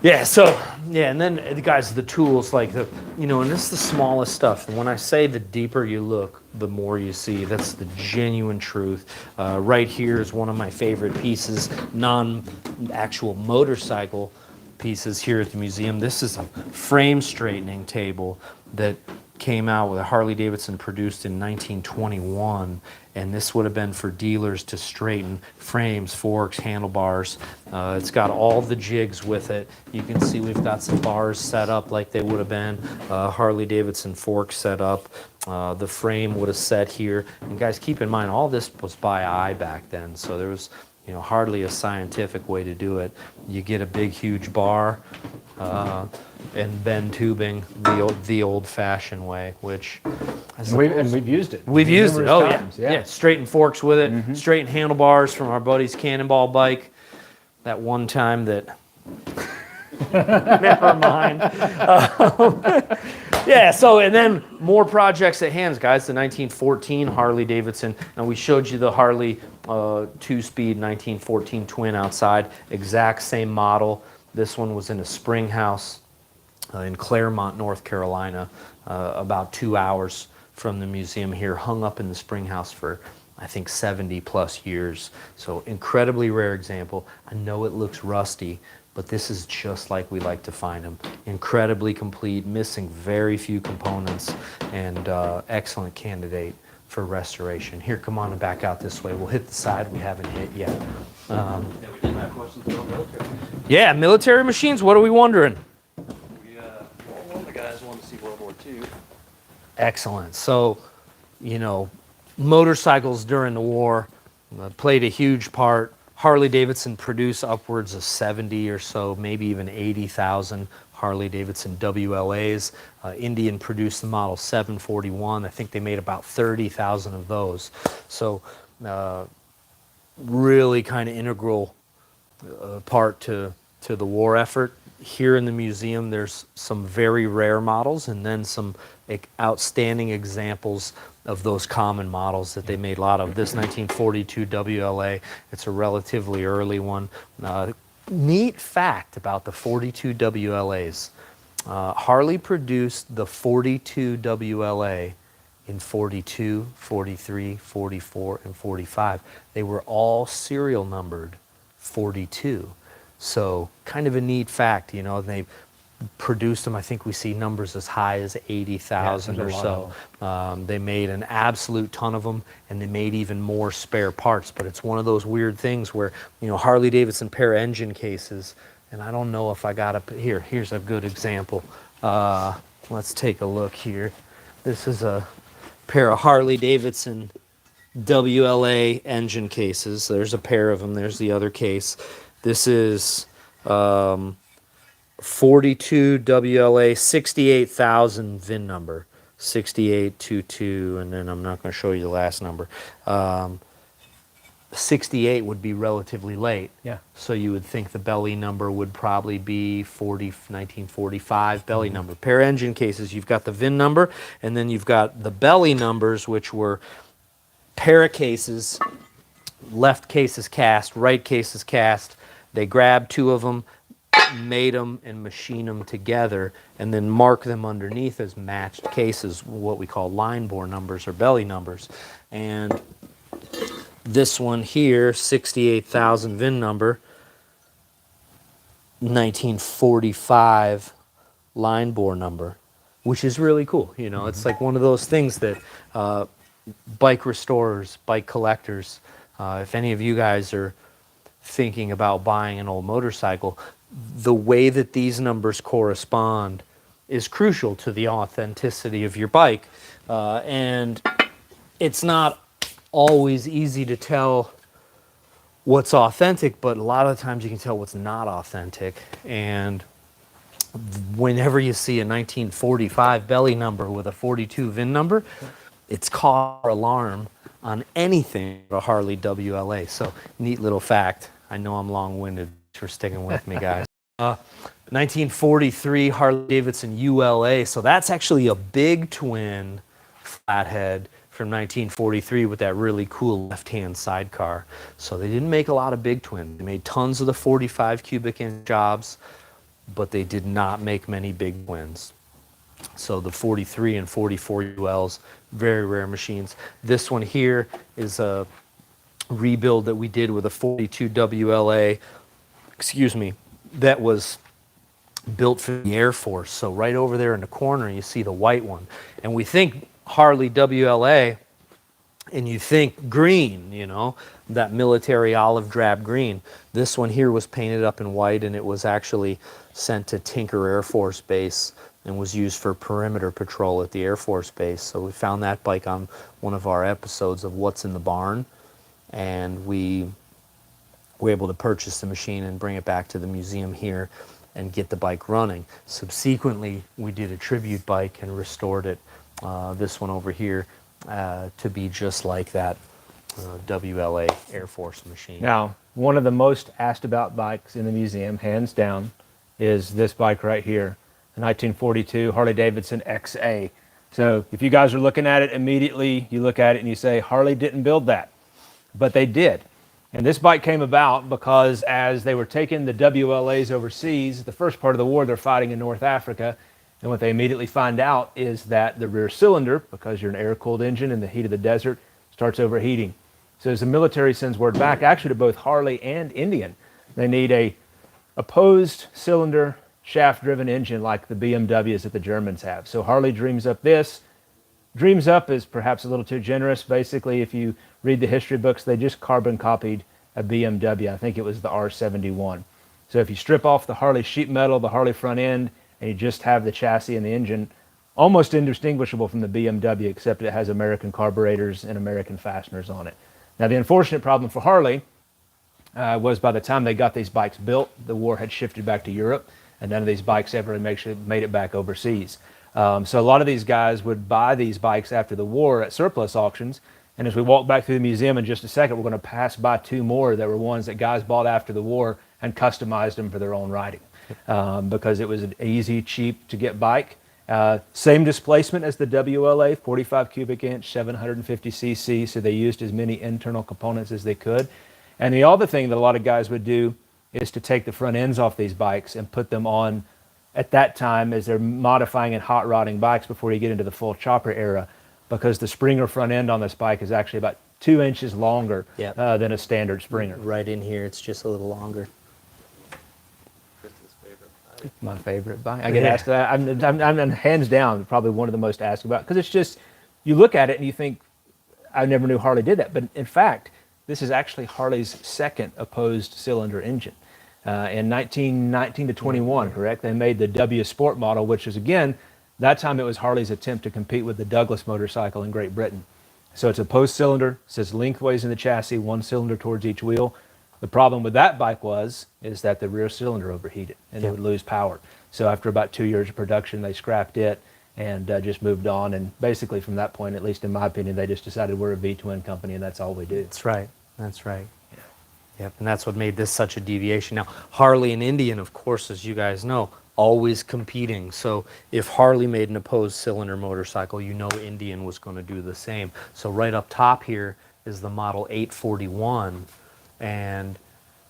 And then the guys, the tools, like and this is the smallest stuff. And when I say the deeper you look, the more you see. That's the genuine truth. Right here is one of my favorite pieces, non-actual motorcycle pieces here at the museum. This is a frame straightening table that came out with a Harley-Davidson produced in 1921, and this would have been for dealers to straighten frames, forks, handlebars. It's got all the jigs with it. You can see we've got some bars set up like they would have been, Harley-Davidson forks set up. The frame would have set here. And guys, keep in mind, all this was by eye back then, so there was hardly a scientific way to do it. You get a big, huge bar, and bend tubing the old-fashioned way, which we've used it. We've used it. Oh times. yeah. Straighten forks with it. Straighten handlebars from our buddy's Cannonball bike. That one time that Never mind. Yeah, so, and then more projects at hands, guys. The 1914 Harley-Davidson. Now, we showed you the Harley two-speed 1914 Twin outside. Exact same model. This one was in a spring house in Claremont, North Carolina, about 2 hours from the museum here, hung up in the spring house for, I think, 70 plus years. So incredibly rare example. I know it looks rusty, but this is just like we like to find them. Incredibly complete, missing very few components, and excellent candidate for restoration. Here, come on and back out this way. We'll hit the side we haven't hit yet. Yeah, we didn't have questions about military. Yeah, military machines, what are we wondering? One of the guys wanted to see World War II. Excellent. So, you know, motorcycles during the war played a huge part. Harley-Davidson produced upwards of 70 or so, maybe even 80,000 Harley-Davidson WLAs. Indian produced the Model 741. I think they made about 30,000 of those. So really kind of integral part to the war effort. Here in the museum, there's some very rare models and then some outstanding examples of those common models that they made a lot of. This 1942 WLA, it's a relatively early one. Neat fact about the 42 WLAs. Harley produced the 42 WLA in 42, 43, 44, and 45. They were all serial numbered 42. So kind of a neat fact, you know, they produced them. I think we see numbers as high as 80,000 or so. They made an absolute ton of them, and they made even more spare parts. But it's one of those weird things where, you know, Harley-Davidson pair engine cases, and I don't know if I got a, here's a good example. Let's take a look here. This is a pair of Harley-Davidson WLA engine cases. There's a pair of them. There's the other case. This is 42 WLA 68,000 VIN number, 6822, and then I'm not going to show you the last number. 68 would be relatively late. Yeah. So you would think the belly number would probably be 1945 belly number. Pair engine cases, you've got the VIN number, and then you've got the belly numbers, which were pair of cases. Left case is cast, right case is cast. They grabbed two of them, made them and machined them together, and then mark them underneath as matched cases, what we call line bore numbers or belly numbers. And this one here, 68,000 VIN number, 1945 line bore number, which is really cool. You know, it's like one of those things that bike restorers, bike collectors, if any of you guys are thinking about buying an old motorcycle, the way that these numbers correspond is crucial to the authenticity of your bike. And it's not always easy to tell what's authentic, but a lot of times you can tell what's not authentic. And whenever you see a 1945 belly number with a 42 VIN number, it's car alarm on anything but a Harley WLA. So neat little fact. I know I'm long-winded. Thanks for sticking with me, guys. 1943 Harley-Davidson ULA. So that's actually a big twin flathead from 1943 with that really cool left-hand sidecar. So they didn't make a lot of big twins. They made tons of the 45 cubic inch jobs, but they did not make many big twins. So the 43 and 44 ULs, very rare machines. This one here is a rebuild that we did with a 42 WLA, excuse me, that was built for the Air Force. So right over there in the corner, you see the white one. And we think Harley WLA, and you think green, you know, that military olive drab green. This one here was painted up in white, and it was actually sent to Tinker Air Force Base and was used for perimeter patrol at the Air Force Base. So we found that bike on one of our episodes of What's in the Barn, and we were able to purchase the machine and bring it back to the museum here and get the bike running. Subsequently, we did a tribute bike and restored it, this one over here, to be just like that WLA Air Force machine. Now, one of the most asked about bikes in the museum, hands down, is this bike right here, the 1942 Harley-Davidson XA. So if you guys are looking at it immediately, you look at it and you say, Harley didn't build that, but they did. And this bike came about because as they were taking the WLAs overseas, the first part of the war, they're fighting in North Africa. And what they immediately find out is that the rear cylinder, because you're an air-cooled engine in the heat of the desert, starts overheating. So as the military sends word back, actually to both Harley and Indian, they need a opposed cylinder shaft-driven engine like the BMWs that the Germans have. So Harley dreams up this. Dreams up is perhaps a little too generous. Basically, if you read the history books, they just carbon copied a BMW. I think it was the R71. So if you strip off the Harley sheet metal, the Harley front end, and you just have the chassis and the engine, almost indistinguishable from the BMW, except it has American carburetors and American fasteners on it. Now, the unfortunate problem for Harley was by the time they got these bikes built, the war had shifted back to Europe, and none of these bikes ever made it back overseas. So a lot of these guys would buy these bikes after the war at surplus auctions. And as we walk back through the museum in just a second, we're going to pass by two more that were ones that guys bought after the war and customized them for their own riding because it was an easy, cheap to get bike. Same displacement as the WLA, 45 cubic inch, 750 cc. So they used as many internal components as they could. And the other thing that a lot of guys would do is to take the front ends off these bikes and put them on at that time as they're modifying and hot rodding bikes before you get into the full chopper era, because the Springer front end on this bike is actually about 2 inches longer than a standard Springer. Right in here, it's just a little longer. Chris's favorite. My favorite bike. I get asked that. I'm hands down probably one of the most asked about, because it's just, you look at it and you think, I never knew Harley did that. But in fact, this is actually Harley's second opposed cylinder engine. In 1919 to 21, correct? They made the W Sport model, which is, again, that time it was Harley's attempt to compete with the Douglas motorcycle in Great Britain. So it's a opposed cylinder, sits lengthways in the chassis, one cylinder towards each wheel. The problem with that bike is that the rear cylinder overheated and it would lose power. So after about 2 years of production, they scrapped it and just moved on. And basically from that point, at least in my opinion, they just decided we're a V-twin company and that's all we do. That's right. That's right. Yep, and that's what made this such a deviation. Now, Harley and Indian, of course, as you guys know, always competing. So if Harley made an opposed cylinder motorcycle, you know Indian was going to do the same. So right up top here is the Model 841, and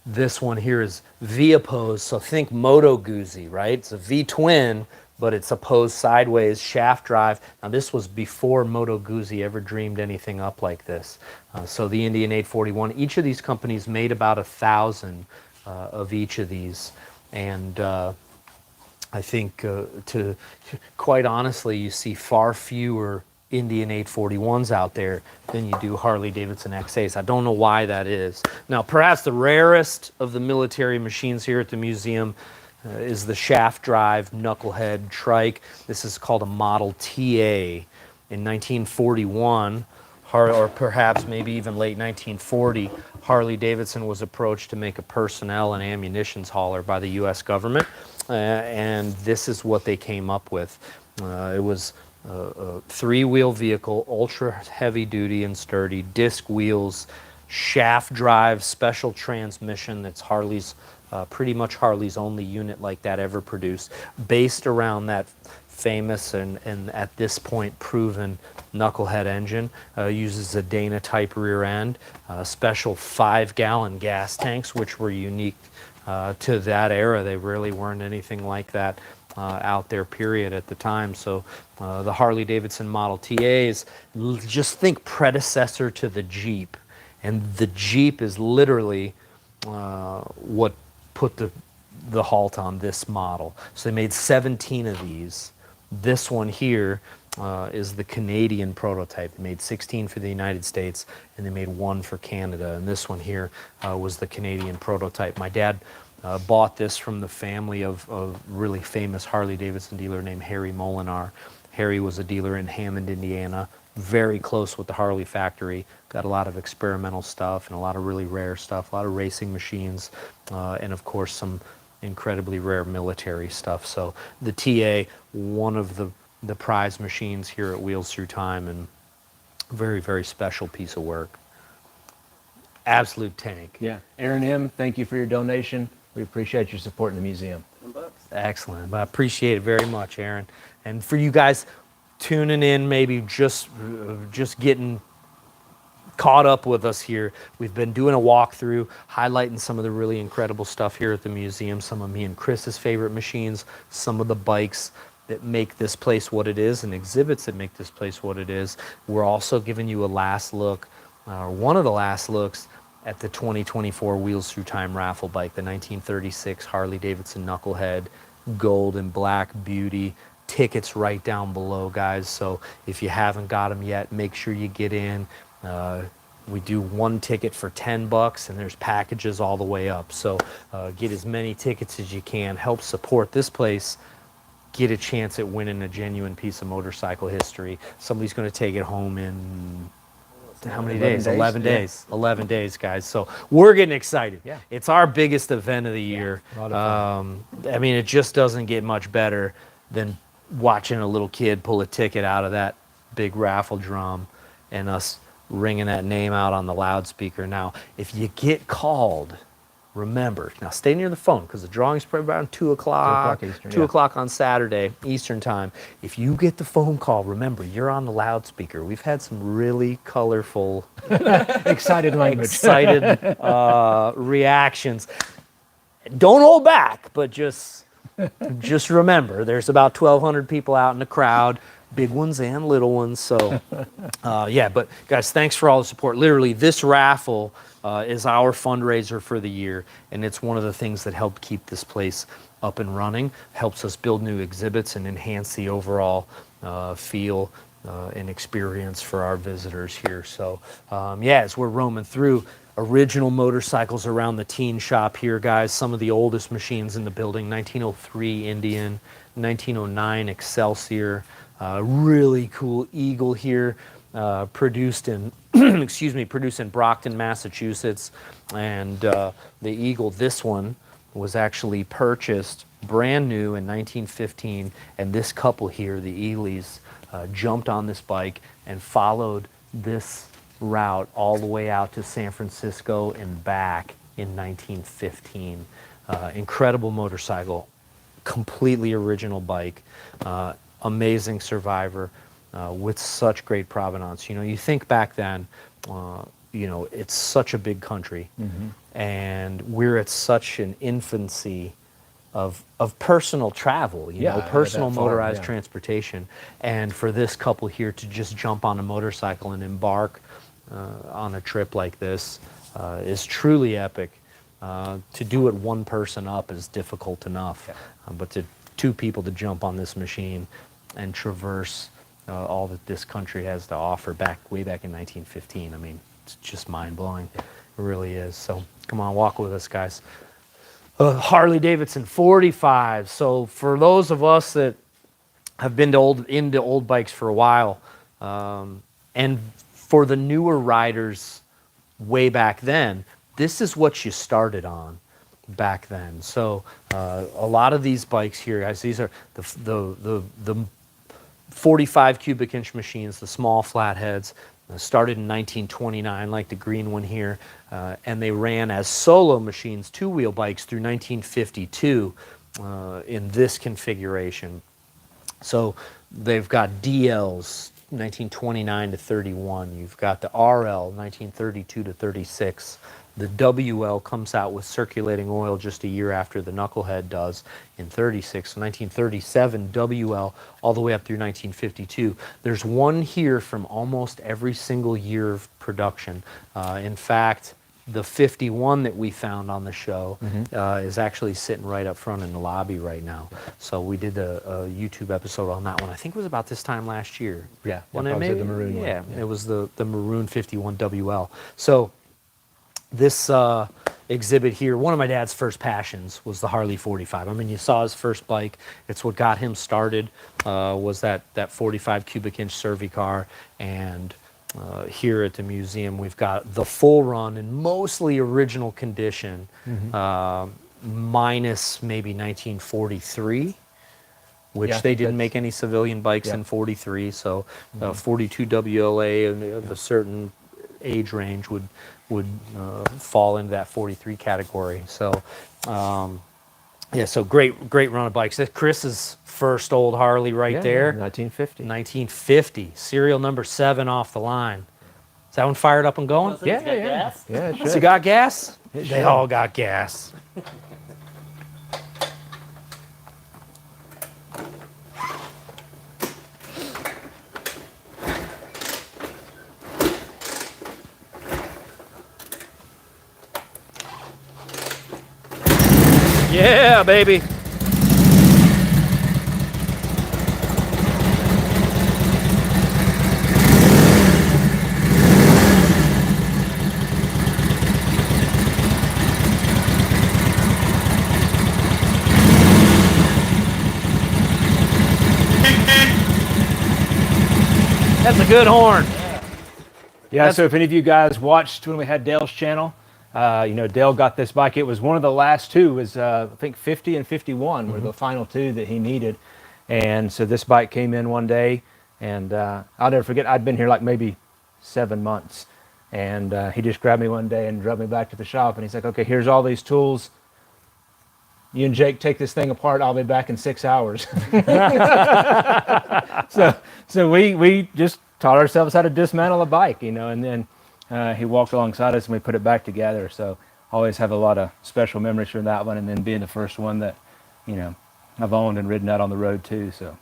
this one here is V-opposed. So think Moto Guzzi, right? It's a V-twin, but it's opposed sideways, shaft drive. Now this was before Moto Guzzi ever dreamed anything up like this. So the Indian 841, each of these companies made about 1,000 of each of these. And I think to quite honestly, you see far fewer Indian 841s out there than you do Harley-Davidson XAs. I don't know why that is. Now perhaps the rarest of the military machines here at the museum is the shaft drive knucklehead trike. This is called a Model TA. In 1941, or perhaps maybe even late 1940, Harley-Davidson was approached to make a personnel and ammunitions hauler by the U.S. government, and this is what they came up with. It was a three-wheel vehicle, ultra heavy duty and sturdy, disc wheels, shaft drive, special transmission that's Harley's pretty much Harley's only unit like that ever produced, based around that famous and at this point proven knucklehead engine. Uses a Dana type rear end, special 5-gallon gas tanks, which were unique to that era. They really weren't anything like that out there, period, at the time. So the Harley-Davidson Model TAs, just think predecessor to the Jeep. And the Jeep is literally what put the halt on this model. So they made 17 of these. This one here is the Canadian prototype. They made 16 for the United States, and they made 1 for Canada. And this one here was the Canadian prototype. My dad bought this from the family of a really famous Harley-Davidson dealer named Harry Molinar. Harry was a dealer in Hammond, Indiana, very close with the Harley factory. Got a lot of experimental stuff and a lot of really rare stuff, a lot of racing machines, and of course some incredibly rare military stuff. So the TA, one of the prize machines here at Wheels Through Time, and very, very special piece of work. Absolute tank. Yeah. Aaron M., thank you for your donation. We appreciate your support in the museum. $10. Excellent. I appreciate it very much, Aaron. And for you guys tuning in, maybe just getting caught up with us here, we've been doing a walkthrough, highlighting some of the really incredible stuff here at the museum, some of me and Chris's favorite machines, some of the bikes that make this place what it is, and exhibits that make this place what it is. We're also giving you a last look, one of the last looks, at the 2024 Wheels Through Time raffle bike, the 1936 Harley-Davidson Knucklehead, gold and black beauty. Tickets right down below, guys. So if you haven't got them yet, make sure you get in. We do one ticket for $10, and there's packages all the way up. So get as many tickets as you can. Help support this place. Get a chance at winning a genuine piece of motorcycle history. Somebody's going to take it home in how many days? 11 days. 11 days, guys. So we're getting excited. Yeah. It's our biggest event of the year. A lot of fun. I mean, it just doesn't get much better than watching a little kid pull a ticket out of that big raffle drum and us ringing that name out on the loudspeaker. Now, if you get called, remember, now stay near the phone because the drawing's probably around 2 o'clock, 2 o'clock Eastern, 2 o'clock on Saturday, Eastern time. If you get the phone call, remember, you're on the loudspeaker. We've had some really colorful, Excited language. excited reactions. Don't hold back, but just remember, there's about 1,200 people out in the crowd, big ones and little ones. So, yeah, but guys, thanks for all the support. Literally, this raffle is our fundraiser for the year, and it's one of the things that helped keep this place up and running, helps us build new exhibits and enhance the overall feel and experience for our visitors here. So, yeah, as we're roaming through, original motorcycles around the teen shop here, guys. Some of the oldest machines in the building: 1903 Indian, 1909 Excelsior, really cool Eagle here, produced in produced in Brockton, Massachusetts. And the Eagle, this one, was actually purchased brand new in 1915, and this couple here, the Eleys, jumped on this bike and followed this route all the way out to San Francisco and back in 1915. Incredible motorcycle, completely original bike, amazing survivor, with such great provenance. You know, you think back then, you know, it's such a big country, and we're at such an infancy of personal travel, you know, personal motorized transportation. And for this couple here to just jump on a motorcycle and embark on a trip like this is truly epic. To do it one person up is difficult enough, but to two people to jump on this machine and traverse all that this country has to offer way back in 1915, I mean, it's just mind-blowing. It really is. So come on, walk with us, guys. Harley-Davidson 45. So for those of us that have been into old bikes for a while, and for the newer riders way back then, this is what you started on back then. So a lot of these bikes here, guys, these are the 45 cubic inch machines, the small flatheads, started in 1929, like the green one here, and they ran as solo machines, two-wheel bikes, through 1952 in this configuration. So they've got DLs, 1929 to 31. You've got the RL, 1932 to 36. The WL comes out with circulating oil just a year after the Knucklehead does in 36. So 1937 WL all the way up through 1952. There's one here from almost every single year of production. In fact, the 51 that we found on the show is actually sitting right up front in the lobby right now. So we did a YouTube episode on that one. I think it was about this time last year. Yeah, When probably maybe, the maroon one. yeah, it was the maroon 51 WL. So this exhibit here, one of my dad's first passions was the Harley 45. I mean, you saw his first bike. It's what got him started, was that 45 cubic inch Cervicar. And here at the museum, we've got the full run in mostly original condition, minus maybe 1943, which they didn't make any civilian bikes in 43. So 42 WLA of a certain age range would fall into that 43 category. So Yeah, so great run of bikes. That's Chris's first old Harley right Yeah, there. 1950. 1950, serial number 7 off the line. Is that one fired up and going? It's got gas? Yeah, it So you should. got gas? It They should. all got gas. Yeah, baby. That's a good horn. Yeah, so if any of you guys watched when we had Dale's channel, you know, Dale got this bike. It was one of the last two. It was I think 50 and 51 were the final two that he needed. And so this bike came in one day, and I'll never forget, I'd been here like maybe 7 months. And he just grabbed me one day and drove me back to the shop, and he's like, okay, here's all these tools. You and Jake take this thing apart. I'll be back in 6 hours. So we just taught ourselves how to dismantle a bike, you know, and then he walked alongside us and we put it back together. So always have a lot of special memories from that one, and then being the first one that, you know, I've owned and ridden out on the road too. So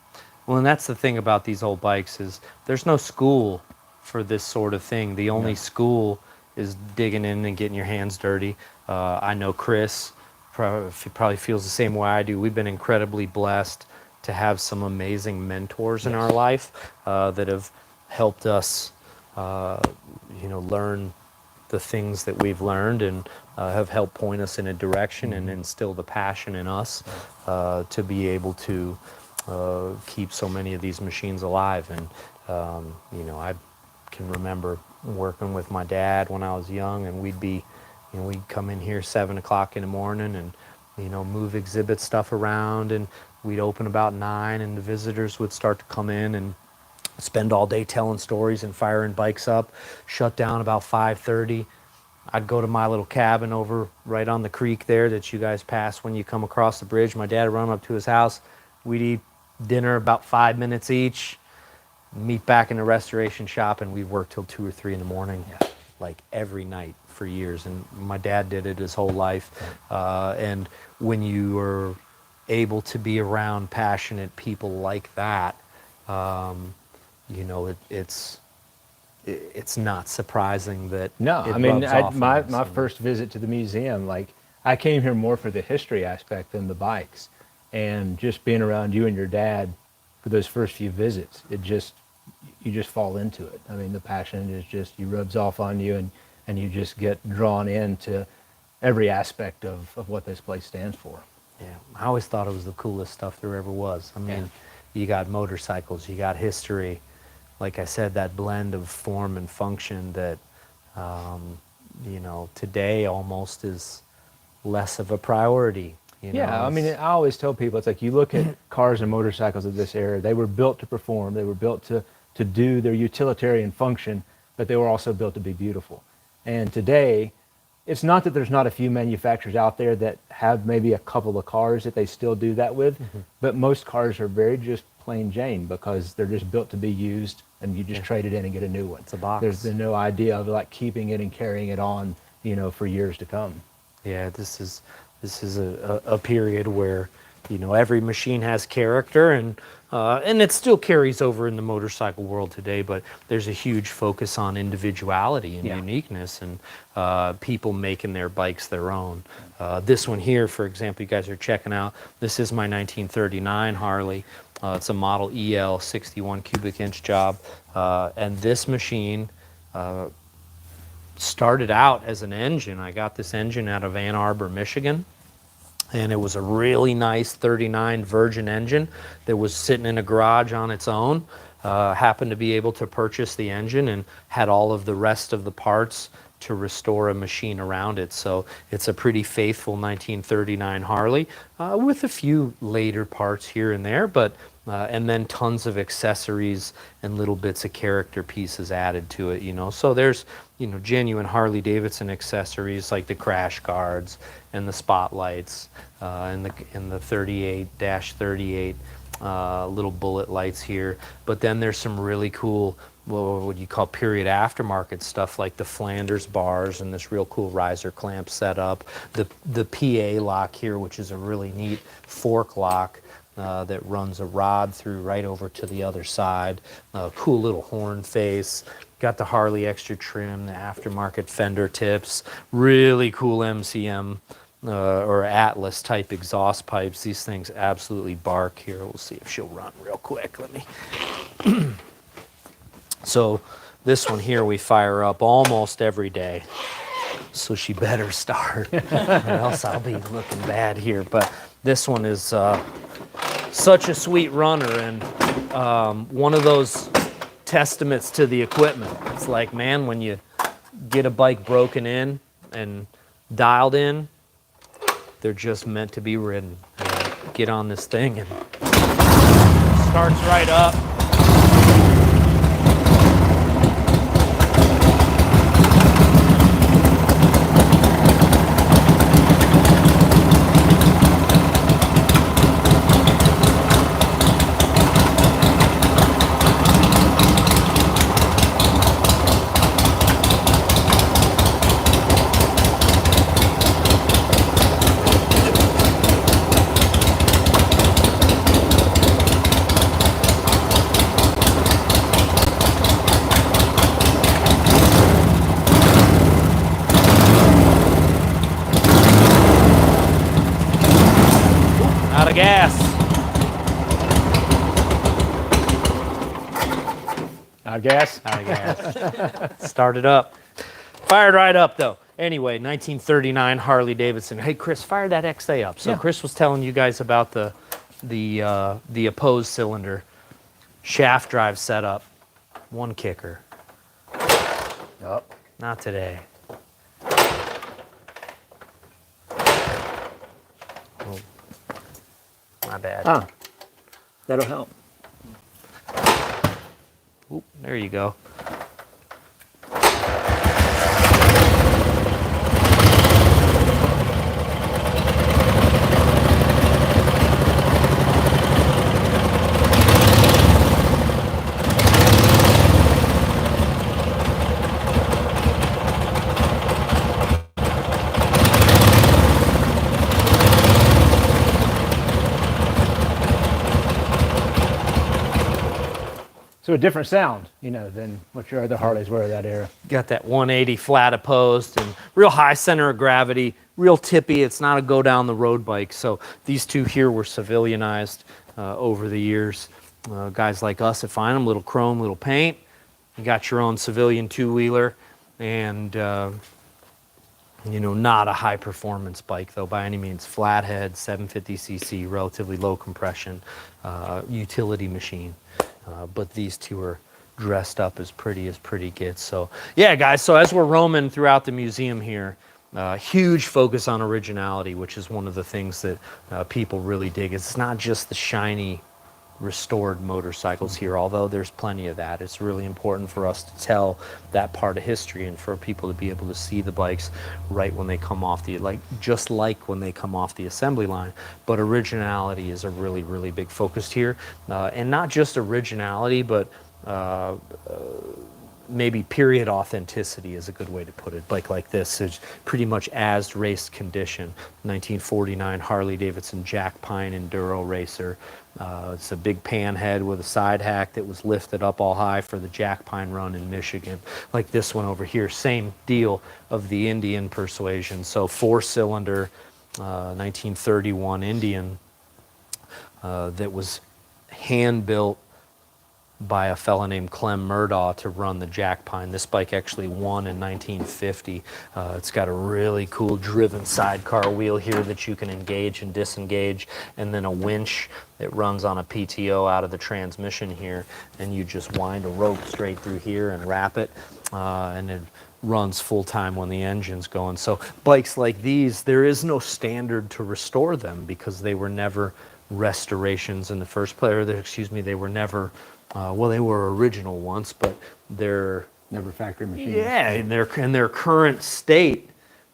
Well, and that's the thing about these old bikes is there's no school for this sort of thing. The only school is digging in and getting your hands dirty. I know Chris probably feels the same way I do. We've been incredibly blessed to have some amazing mentors in our life that have helped us, you know, learn the things that we've learned, and have helped point us in a direction and instill the passion in us to be able to keep so many of these machines alive. And you know, I can remember working with my dad when I was young, and we'd come in here 7 o'clock in the morning and, you know, move exhibit stuff around, and we'd open about 9, and the visitors would start to come in and spend all day telling stories and firing bikes up, shut down about 5:30. I'd go to my little cabin over right on the creek there that you guys pass when you come across the bridge. My dad would run up to his house. We'd eat dinner about 5 minutes each, meet back in the restoration shop, and we'd work till 2 or 3 in the morning, like every night for years. And my dad did it his whole life. And when you are able to be around passionate people like that, you know, it's not surprising that no, it I mean, rubs off on my us. first visit to the museum, like I came here more for the history aspect than the bikes, and just being around you and your dad for those first few visits, you just fall into it. I mean, the passion is just, you rubs off on you, and you just get drawn into every aspect of what this place stands for. Yeah, I always thought it was the coolest stuff there ever was. I mean, you got motorcycles, you got history. Like I said, that blend of form and function that, you know, today almost is less of a priority. You know, I mean, I always tell people, it's like you look at cars and motorcycles of this era, they were built to perform, they were built to do their utilitarian function, but they were also built to be beautiful. And today, it's not that there's not a few manufacturers out there that have maybe a couple of cars that they still do that with, but most cars are very just plain Jane because they're just built to be used, and you just trade it in and get a new one. It's a box. There's been no idea of like keeping it and carrying it on, you know, for years to come. Yeah, this is a period where, you know, every machine has character, and it still carries over in the motorcycle world today, but there's a huge focus on individuality and uniqueness, and people making their bikes their own. This one here, for example, you guys are checking out, this is my 1939 Harley. It's a Model EL 61 cubic inch job, and this machine started out as an engine. I got this engine out of Ann Arbor, Michigan, and it was a really nice 39 Virgin engine that was sitting in a garage on its own. Happened to be able to purchase the engine and had all of the rest of the parts to restore a machine around it. So it's a pretty faithful 1939 Harley with a few later parts here and there, but and then tons of accessories and little bits of character pieces added to it, you know. So there's, you know, genuine Harley-Davidson accessories like the crash guards and the spotlights and the 38-38 little bullet lights here. But then there's some really cool, what would you call period aftermarket stuff, like the Flanders bars and this real cool riser clamp setup. The PA lock here, which is a really neat fork lock that runs a rod through right over to the other side. Cool little horn face. Got the Harley extra trim, the aftermarket fender tips. Really cool MCM or Atlas type exhaust pipes. These things absolutely bark here. We'll see if she'll run real quick. Let me. So this one here we fire up almost every day. So she better start, or else I'll be looking bad here. But this one is such a sweet runner, and one of those testaments to the equipment. It's like, man, when you get a bike broken in and dialed in, they're just meant to be ridden. Get on this thing and starts right up. Out of gas. Out of gas? Out of gas. Started up. Fired right up, though. Anyway, 1939 Harley-Davidson. Hey, Chris, fire that XA up. So Yeah. Chris was telling you guys about the opposed cylinder shaft drive setup. One kicker. Yep. Not today. Oh, my bad. Ah, that'll help. Oop, there you go. So a different sound, you know, than what your other Harleys were of that era. Got that 180 flat opposed and real high center of gravity, real tippy. It's not a go down the road bike. So these two here were civilianized over the years. Guys like us that find them, little chrome, little paint. You got your own civilian two-wheeler, and you know, not a high performance bike though by any means. Flathead, 750cc, relatively low compression, utility machine. But these two are dressed up as pretty gets. So yeah, guys, so as we're roaming throughout the museum here, huge focus on originality, which is one of the things that people really dig. It's not just the shiny restored motorcycles here, although there's plenty of that. It's really important for us to tell that part of history and for people to be able to see the bikes right when they come off just like when they come off the assembly line. But originality is a really big focus here, and not just originality, but maybe period authenticity is a good way to put it. Bike like this is pretty much as race condition. 1949 Harley-Davidson Jack Pine Enduro Racer. It's a big pan head with a side hack that was lifted up all high for the Jack Pine run in Michigan. Like this one over here, same deal of the Indian persuasion. So 4-cylinder 1931 Indian that was hand built by a fella named Clem Murdaugh to run the Jack Pine. This bike actually won in 1950. It's got a really cool driven sidecar wheel here that you can engage and disengage, and then a winch that runs on a PTO out of the transmission here, and you just wind a rope straight through here and wrap it, and it runs full time when the engine's going. So bikes like these, there is no standard to restore them because they were never restorations in the first place. Or excuse me, they were never, well, they were original once, but they're, Never factory machines. yeah, in their current state,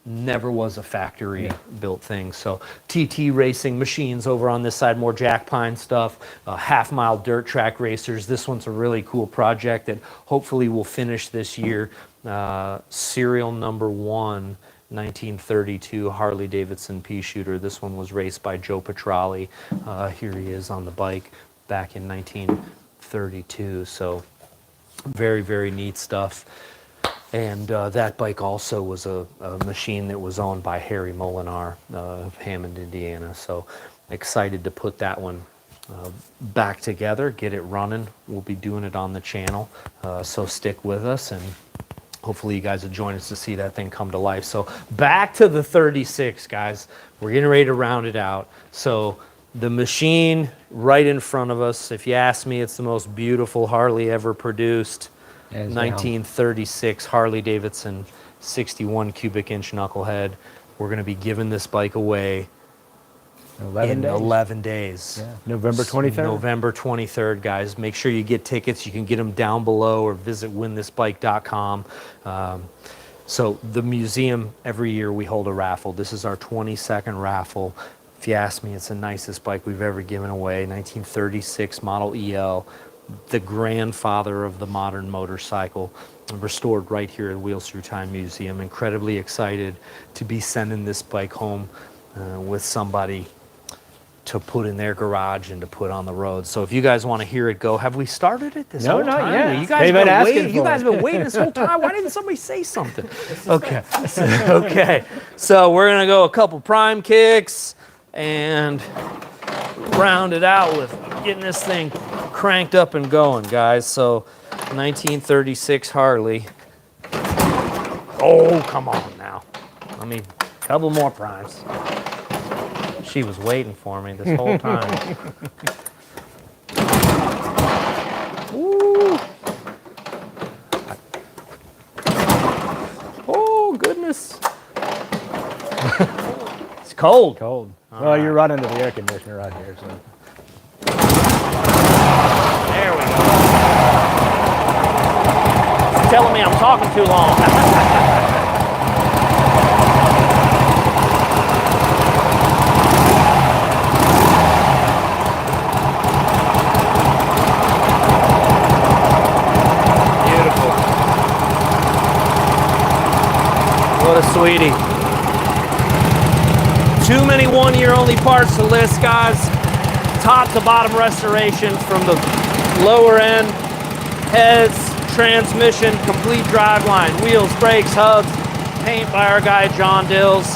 never was a factory built thing. So TT racing machines over on this side, more Jack Pine stuff, half-mile dirt track racers. This one's a really cool project that hopefully will finish this year. Serial number 1, 1932 Harley-Davidson pea shooter. This one was raced by Joe Petrali. Here he is on the bike back in 1932. So very, very neat stuff. And that bike also was a machine that was owned by Harry Molinar of Hammond, Indiana. So excited to put that one back together, get it running. We'll be doing it on the channel. So stick with us, and hopefully you guys will join us to see that thing come to life. So back to the 36, guys. We're getting ready to round it out. So the machine right in front of us, if you ask me, it's the most beautiful Harley ever produced. 1936 Harley-Davidson 61 cubic inch knucklehead. We're going to be giving this bike away 11 days. Yeah. November 23rd. November 23rd, guys. Make sure you get tickets. You can get them down below or visit winthisbike.com. So the museum, every year we hold a raffle. This is our 22nd raffle. If you ask me, it's the nicest bike we've ever given away. 1936 Model EL, the grandfather of the modern motorcycle, restored right here at Wheels Through Time Museum. Incredibly excited to be sending this bike home with somebody to put in their garage and to put on the road. So if you guys want to hear it go, have we started it this whole time? No, not yet. You guys been waiting. You guys been waiting this whole time. Why didn't somebody say something? Okay. Okay. So we're gonna go a couple prime kicks and round it out with getting this thing cranked up and going, guys. So 1936 Harley. Oh, come on now. I mean, a couple more primes. She was waiting for me this whole time. Ooh. Oh, goodness. It's cold. Cold. All Well, right. you're running to the air conditioner right here, so. There we go. It's telling me I'm talking too long. Beautiful. What a sweetie. Too many one-year-only parts to list, guys. Top to bottom restoration from the lower end, heads, transmission, complete driveline, wheels, brakes, hubs, paint by our guy John Dills.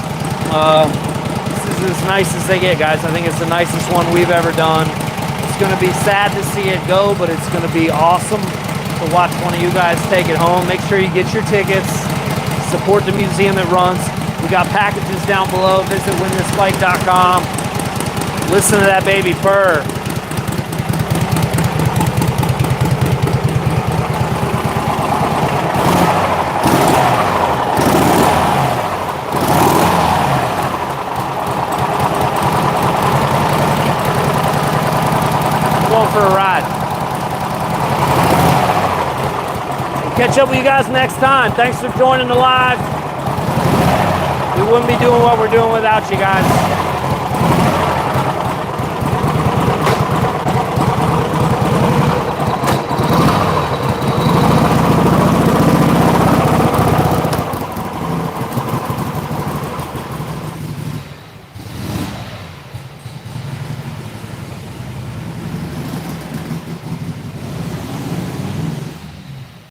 This is as nice as they get, guys. I think it's the nicest one we've ever done. It's going to be sad to see it go, but it's going to be awesome to watch one of you guys take it home. Make sure you get your tickets. Support the museum it runs. We got packages down below. Visit winthisbike.com. Listen to that baby purr. Going for a ride. We'll catch up with you guys next time. Thanks for joining the live. We wouldn't be doing what we're doing without you guys.